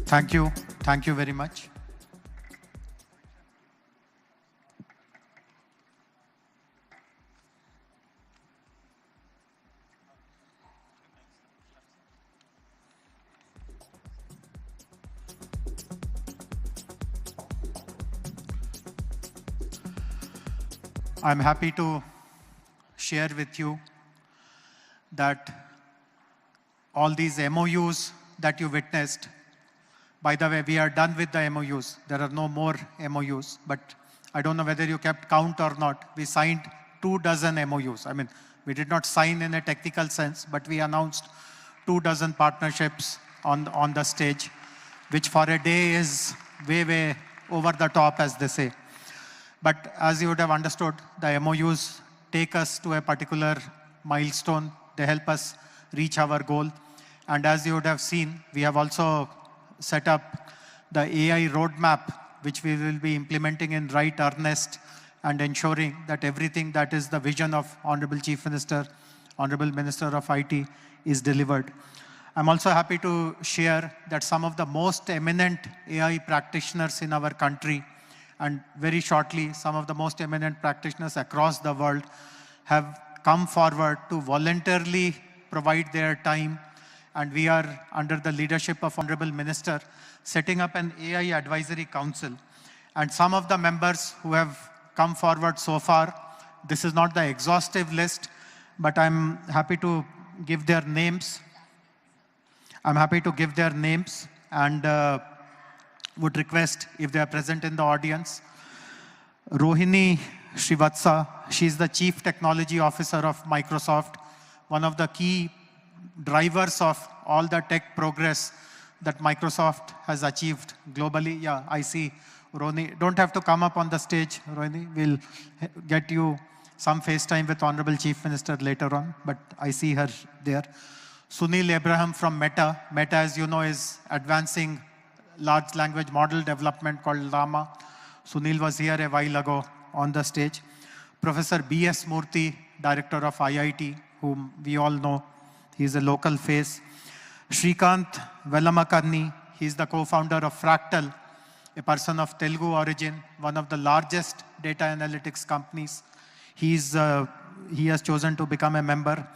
Thank you. Thank you very much. I'm happy to share with you that all these MOUs that you witnessed. By the way, we are done with the MOUs. There are no more MOUs, but I don't know whether you kept count or not. We signed 24 MOUs. I mean, we did not sign in a technical sense, but we announced 24 partnerships on the stage, which for a day is way, way over the top, as they say. But as you would have understood, the MOUs take us to a particular milestone. They help us reach our goal. And as you would have seen, we have also set up the AI roadmap, which we will be implementing in right earnest and ensuring that everything that is the vision of Honorable Chief Minister, Honorable Minister of IT is delivered. I'm also happy to share that some of the most eminent AI practitioners in our country, and very shortly, some of the most eminent practitioners across the world have come forward to voluntarily provide their time. And we are, under the leadership of Honorable Minister, setting up an AI Advisory Council. And some of the members who have come forward so far, this is not the exhaustive list, but I'm happy to give their names. I'm happy to give their names and would request if they are present in the audience. Rohini Srivatsa, she's the Chief Technology Officer of Microsoft, one of the key drivers of all the tech progress that Microsoft has achieved globally. Yeah, I see Rohini. Don't have to come up on the stage, Rohini. We'll get you some FaceTime with Honorable Chief Minister later on, but I see her there. Sunil Abraham from Meta. Meta, as you know, is advancing large language model development called Llama. Sunil was here a while ago on the stage. Professor B.S. Murthy, Director of IIT, whom we all know. He's a local face. Shrikant Velamakarni, he's the co-founder of Fractal, a person of Telugu origin, one of the largest data analytics companies. He has chosen to become a member.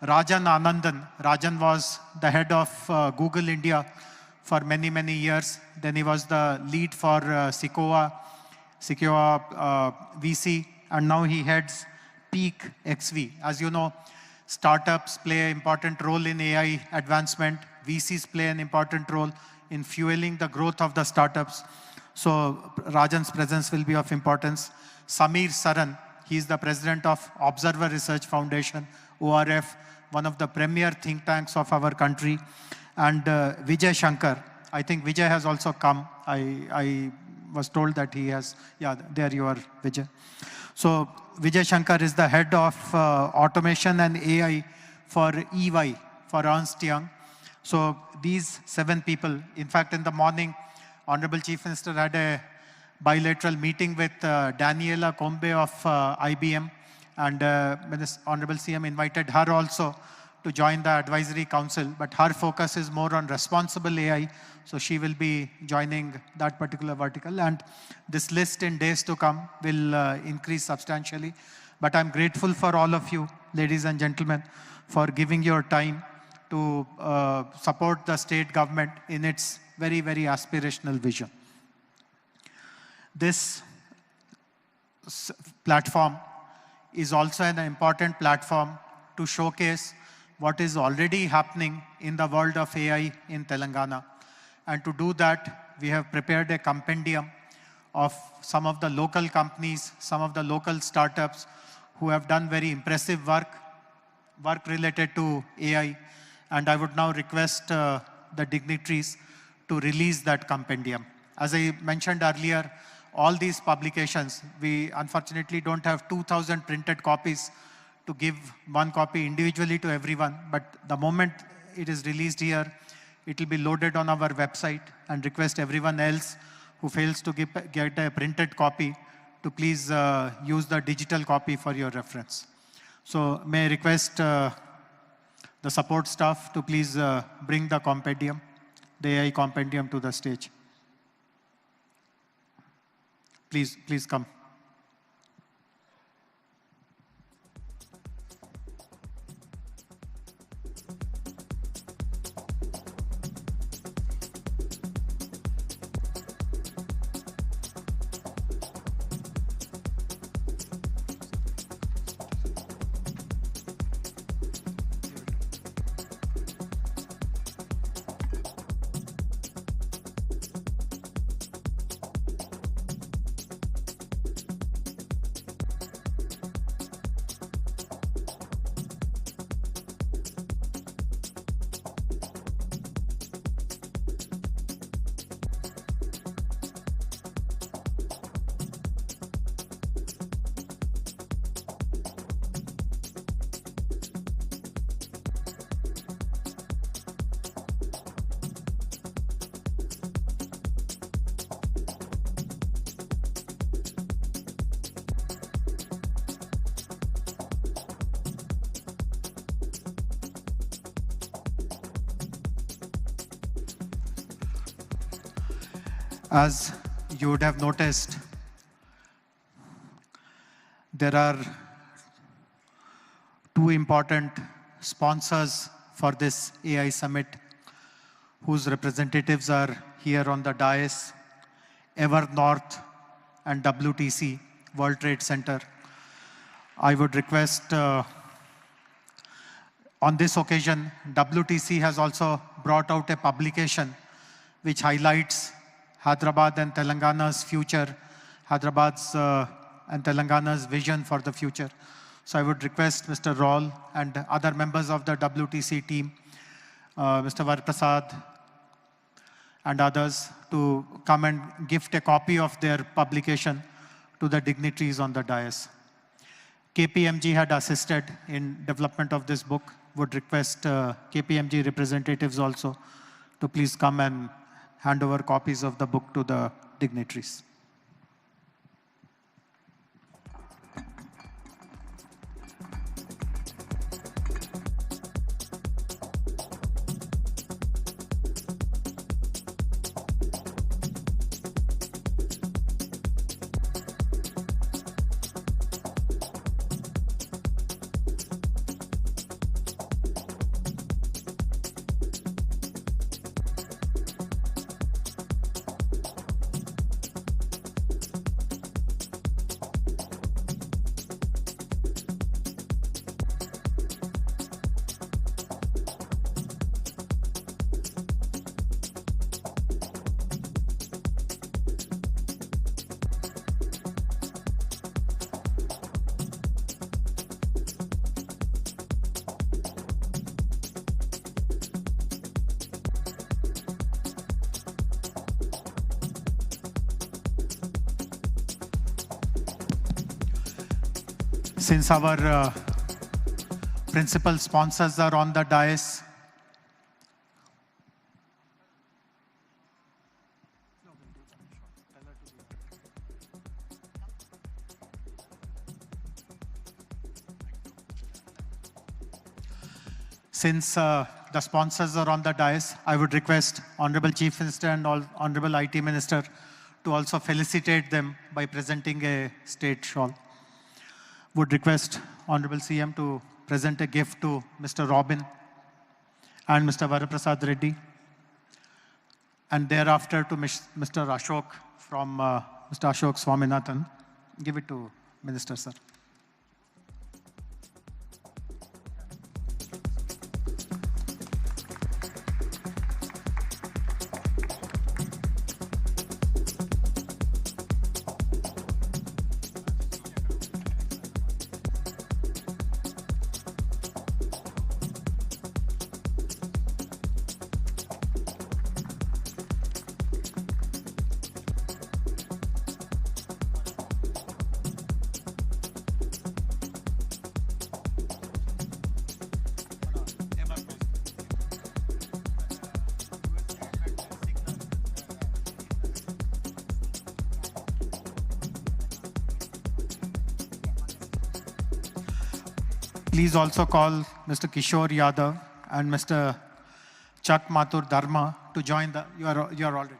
Rajan Anandan. Rajan was the head of Google India for many, many years. Then he was the lead for Sequoia VC, and now he heads Peak XV. As you know, startups play an important role in AI advancement. VCs play an important role in fueling the growth of the startups. So Rajan's presence will be of importance. Samir Saran, he's the president of Observer Research Foundation, ORF, one of the premier think tanks of our country. And Vijay Shankar, I think Vijay has also come. I was told that he has, yeah, there you are, Vijay. So Vijay Shankar is the head of automation and AI for EY, for Ernst Young. So these 7 people, in fact, in the morning, Honorable Chief Minister had a bilateral meeting with Daniela Combe of IBM, and Honorable CM invited her also to join the advisory council, but her focus is more on responsible AI, so she will be joining that particular vertical, and this list in days to come will increase substantially. But I'm grateful for all of you, ladies and gentlemen, for giving your time to support the state government in its very, very aspirational vision. This platform is also an important platform to showcase what is already happening in the world of AI in Telangana. And to do that, we have prepared a compendium of some of the local companies, some of the local startups who have done very impressive work related to AI. And I would now request the dignitaries to release that compendium. As I mentioned earlier, all these publications, we unfortunately don't have 2,000 printed copies to give one copy individually to everyone, but the moment it is released here, it will be loaded on our website, and request everyone else who fails to get a printed copy to please use the digital copy for your reference. So may I request the support staff to please bring the compendium, the AI compendium, to the stage. Please come. As you would have noticed, there are 2 important sponsors for this AI Summit, whose representatives are here on the dais: Evernorth and WTC, World Trade Center. I would request, on this occasion, WTC has also brought out a publication which highlights Hyderabad and Telangana's future, Hyderabad's and Telangana's vision for the future. So I would request Mr. Raul and other members of the WTC team, Mr. Varprasad and others, to come and gift a copy of their publication to the dignitaries on the dais. KPMG had assisted in development of this book. Would request KPMG representatives also to please come and hand over copies of the book to the dignitaries. Since our principal sponsors are on the dais, I would request Honorable Chief Minister and Honorable IT Minister to also felicitate them by presenting a state shawl. Would request Honorable CM to present a gift to Mr. Robin and Mr. Varaprasad Reddy, and thereafter to Mr. Ashok from Mr. Ashok Swaminathan. Give it to Minister, sir. Please also call Mr. Kishore Yadav and Mr. Chak Mathur Dharma to join the, you are already.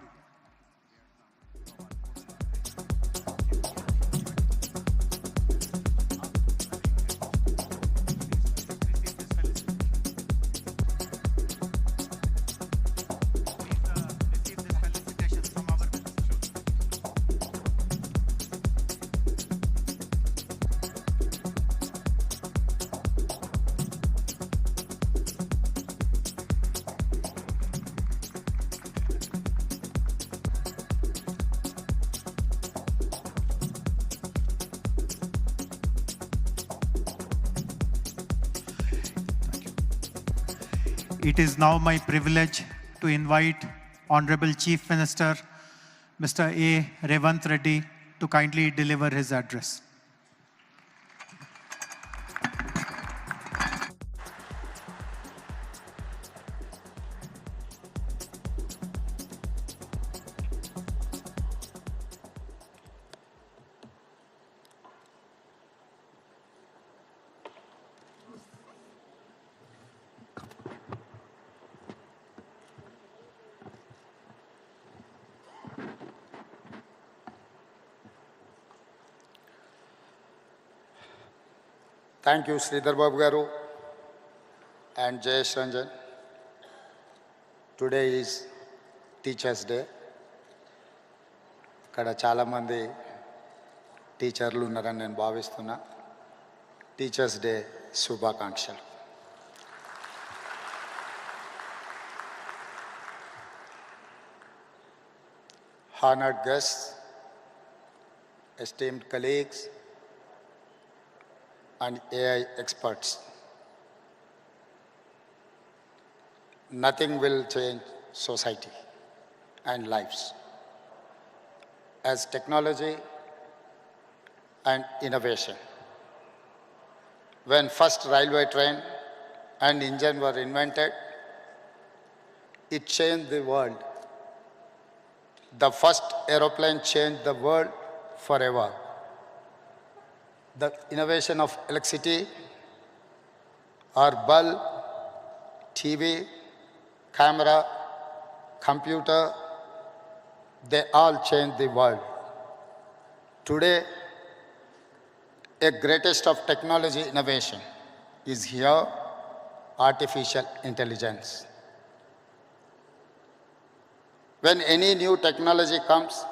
It is now my privilege to invite Honorable Chief Minister, Mr. A. Revanth Reddy, to kindly deliver his address. Thank you, Sridhar Babu Garu and Jayesh Ranjan. Today is Teachers' Day. Kada chala mandi teacherlu unnaran nenu bhavistunna. Teachers' Day Shubhakankshalu. Honored guests, esteemed colleagues, and AI experts. Nothing will change society and lives as technology and innovation when first railway train and engine were invented, it changed the world. The first aeroplane changed the world forever. The innovation of electricity or bulb, TV, camera, computer, they all changed the world. Today, a greatest of technology innovation is here, artificial intelligence. When any new technology comes,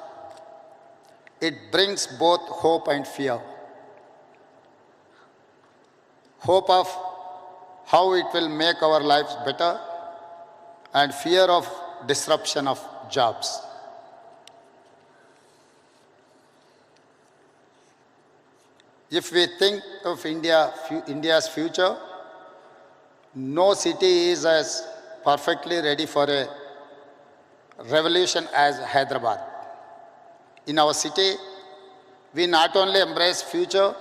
it brings both hope and fear. Hope of how it will make our lives better and fear of disruption of jobs. If we think of India's future, no city is as perfectly ready for a revolution as Hyderabad. In our city, we not only embrace future,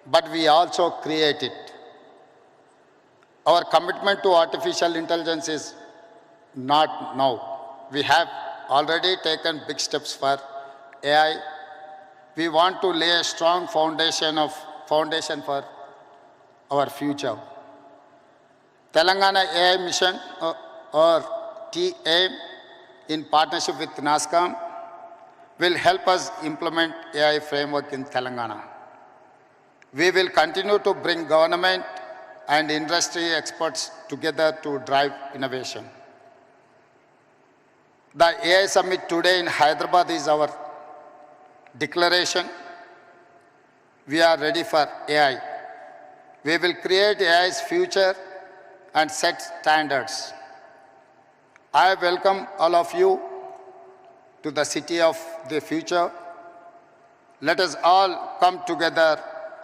but we also create it. Our commitment to artificial intelligence is not now. We have already taken big steps for AI. We want to lay a strong foundation for our future. Telangana AI Mission or TAIM in partnership with NASCOM will help us implement AI framework in Telangana. We will continue to bring government and industry experts together to drive innovation. The AI Summit today in Hyderabad is our declaration. We are ready for AI. We will create AI's future and set standards. I welcome all of you to the city of the future. Let us all come together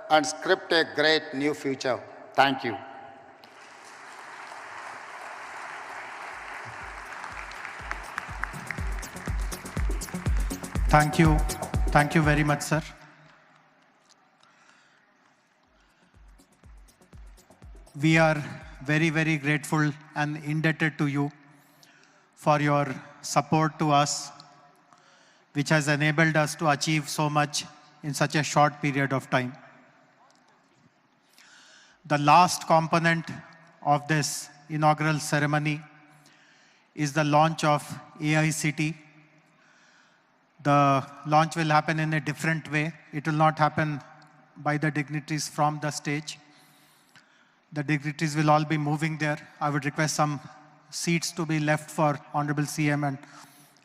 and script a great new future. Thank you. Thank you. Thank you very much, sir. We are very, very grateful and indebted to you for your support to us, which has enabled us to achieve so much in such a short period of time. The last component of this inaugural ceremony is the launch of AI City. The launch will happen in a different way. It will not happen by the dignitaries from the stage. The dignitaries will all be moving there. I would request some seats to be left for Honorable CM and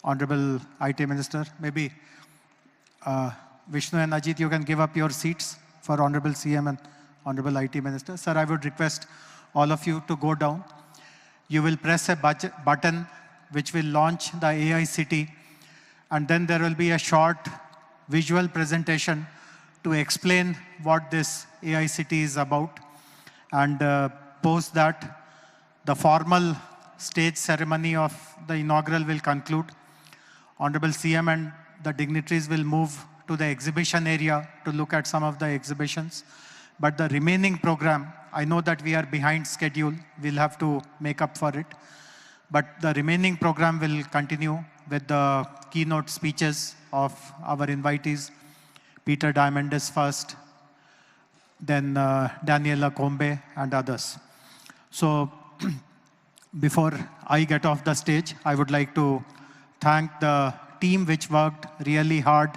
Honorable IT Minister. Maybe Vishnu and Ajit, you can give up your seats for Honorable CM and Honorable IT Minister. Sir, I would request all of you to go down. You will press a button which will launch the AI City, and then there will be a short visual presentation to explain what this AI City is about. And post that, the formal stage ceremony of the inaugural will conclude. Honorable CM and the dignitaries will move to the exhibition area to look at some of the exhibitions. But the remaining program, I know that we are behind schedule. We'll have to make up for it. But the remaining program will continue with the keynote speeches of our invitees. Peter Diamandis first, then Daniela Combe and others. So before I get off the stage, I would like to thank the team which worked really hard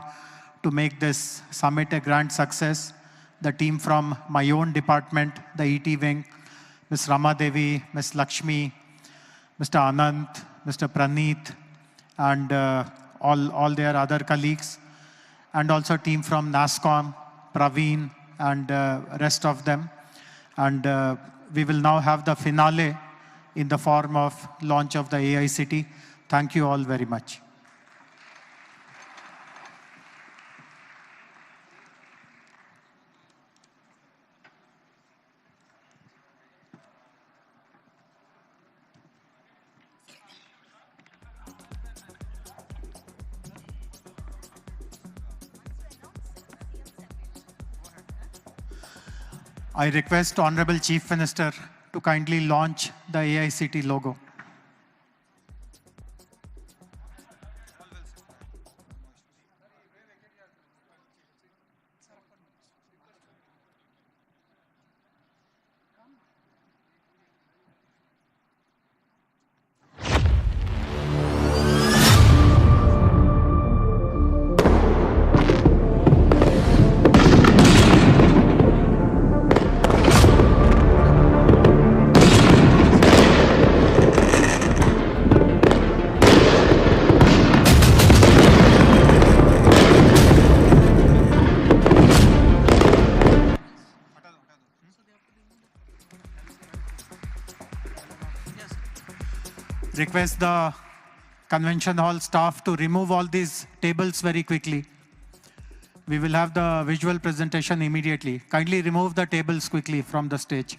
to make this summit a grand success. The team from my own department, the ET wing, Ms. Rama Devi, Ms. Lakshmi, Mr. Anant, Mr. Praneeth, and all their other colleagues, and also team from NASCOM, Praveen, and rest of them. And we will now have the finale in the form of launch of the AI City. Thank you all very much. I request Honorable Chief Minister to kindly launch the AICT logo. Request the convention hall staff to remove all these tables very quickly. We will have the visual presentation immediately. Kindly remove the tables quickly from the stage.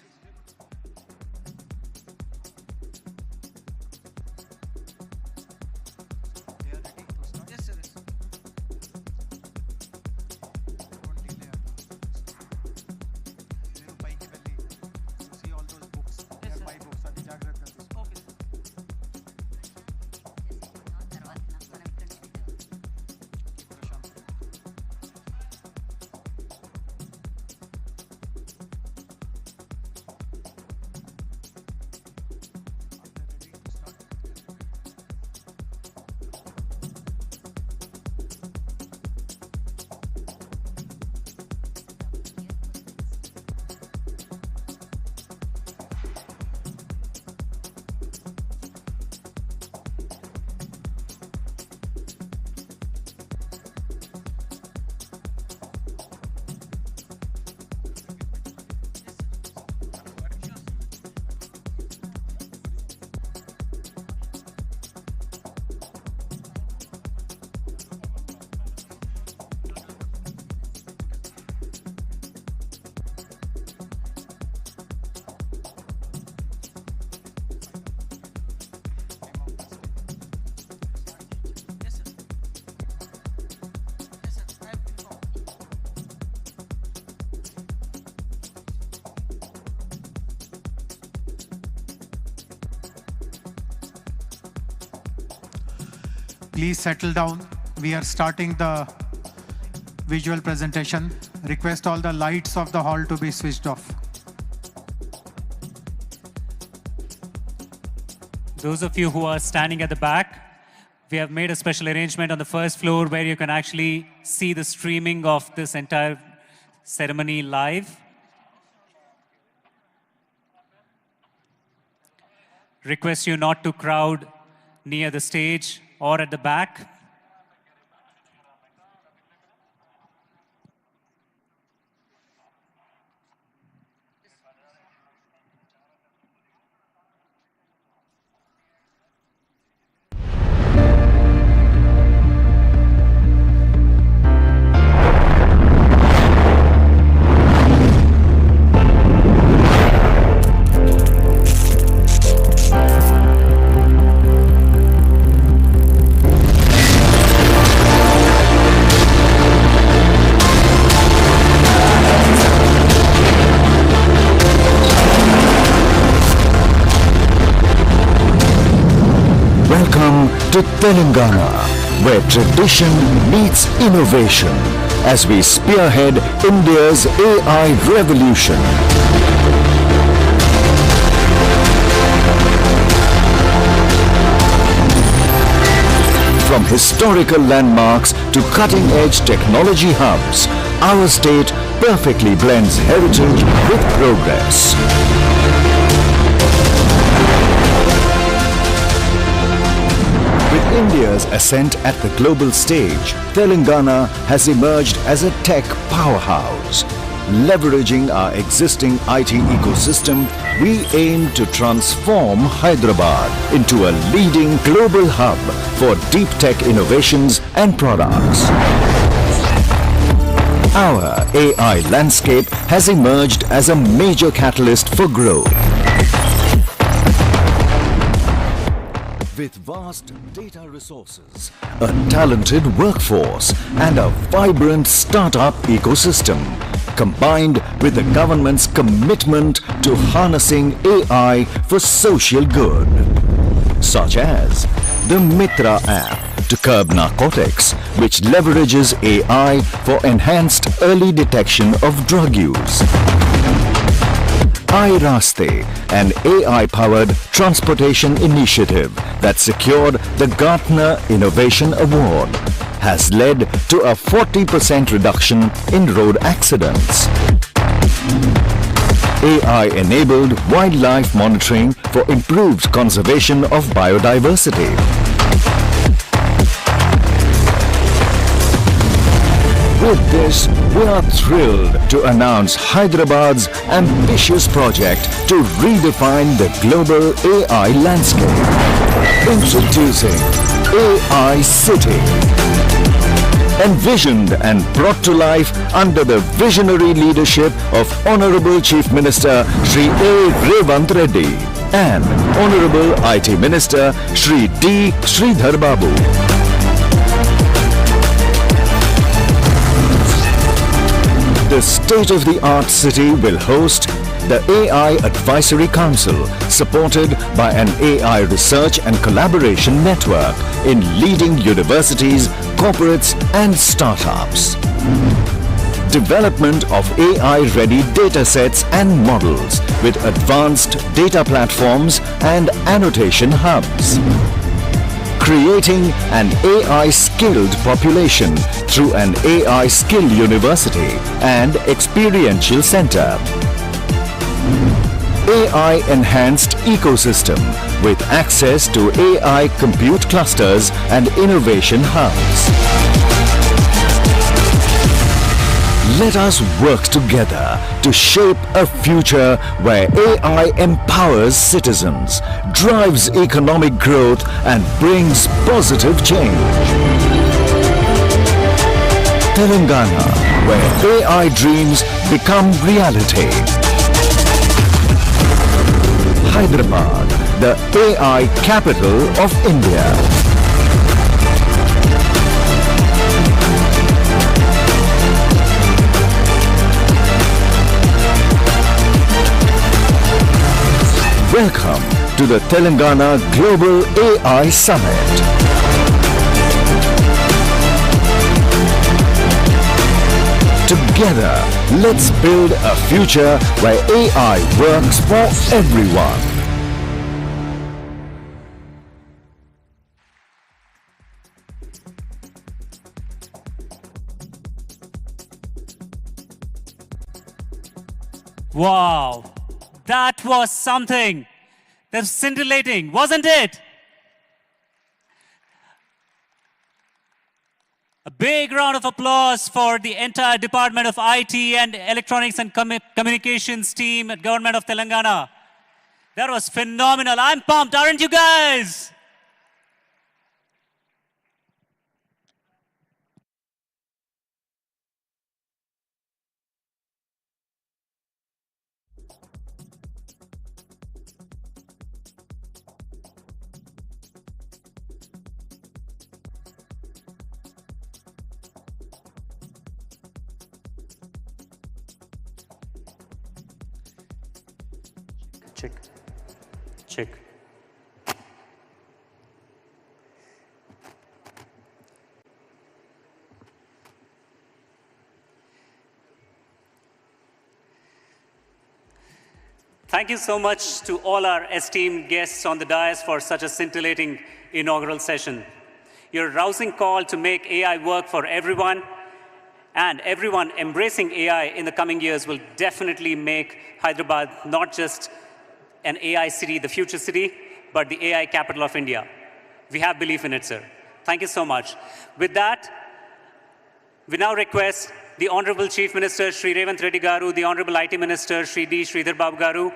Please settle down. We are starting the visual presentation. Request all the lights of the hall to be switched off. Those of you who are standing at the back, we have made a special arrangement on the first floor where you can actually see the streaming of this entire ceremony live. Request you not to crowd near the stage or at the back. Welcome to Telangana, where tradition meets innovation as we spearhead India's AI revolution. From historical landmarks to cutting-edge technology hubs, our state perfectly blends heritage with progress. With India's ascent at the global stage, Telangana has emerged as a tech powerhouse. Leveraging our existing IT ecosystem, we aim to transform Hyderabad into a leading global hub for deep tech innovations and products. Our AI landscape has emerged as a major catalyst for growth. With vast data resources, a talented workforce, and a vibrant startup ecosystem, combined with the government's commitment to harnessing AI for social good, such as the Mitra app to curb narcotics, which leverages AI for enhanced early detection of drug use. iRaste, an AI-powered transportation initiative that secured the Gartner Innovation Award, has led to a 40% reduction in road accidents. AI-enabled wildlife monitoring for improved conservation of biodiversity. With this, we are thrilled to announce Hyderabad's ambitious project to redefine the global AI landscape. Introducing AI City. Envisioned and brought to life under the visionary leadership of Honorable Chief Minister Shri A. Revanth Reddy and Honorable IT Minister Shri D. Sridhar Babu. The state-of-the-art city will host the AI Advisory Council, supported by an AI research and collaboration network in leading universities, corporates and startups. Development of AI-ready datasets and models with advanced data platforms and annotation hubs. Creating an AI-skilled population through an AI skill university and experiential center. AI-enhanced ecosystem with access to AI compute clusters and innovation hubs. Let us work together to shape a future where AI empowers citizens, drives economic growth and brings positive change. Telangana, where AI dreams become reality. Hyderabad, the AI capital of India. Welcome to the Telangana Global AI Summit. Together, let's build a future where AI works for everyone. Wow, that was something. That was scintillating, wasn't it? A big round of applause for the entire Department of IT and Electronics and Communications team at Government of Telangana. That was phenomenal. I'm pumped, aren't you guys? Check. Check. Thank you so much to all our esteemed guests on the dais for such a scintillating inaugural session. Your rousing call to make AI work for everyone and everyone embracing AI in the coming years will definitely make Hyderabad not just an AI city, the future city, but the AI capital of India. We have belief in it, sir. Thank you so much. With that, we now request the Honorable Chief Minister, Shri Revanth Reddy Garu, the Honorable IT Minister, Shri D. Sridhar Babu Garu,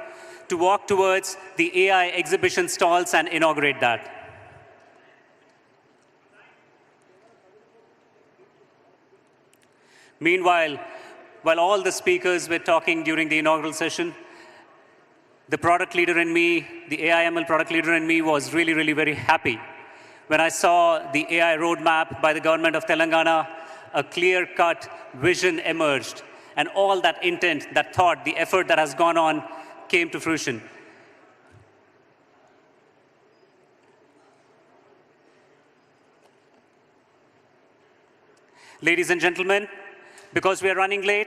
to walk towards the AI exhibition stalls and inaugurate that. Meanwhile, while all the speakers were talking during the inaugural session, the product leader in me, the AIML product leader in me was really very happy when I saw the AI roadmap by the government of Telangana. A clear-cut vision emerged. and all that intent, that thought, the effort that has gone on came to fruition. Ladies and gentlemen, because we are running late,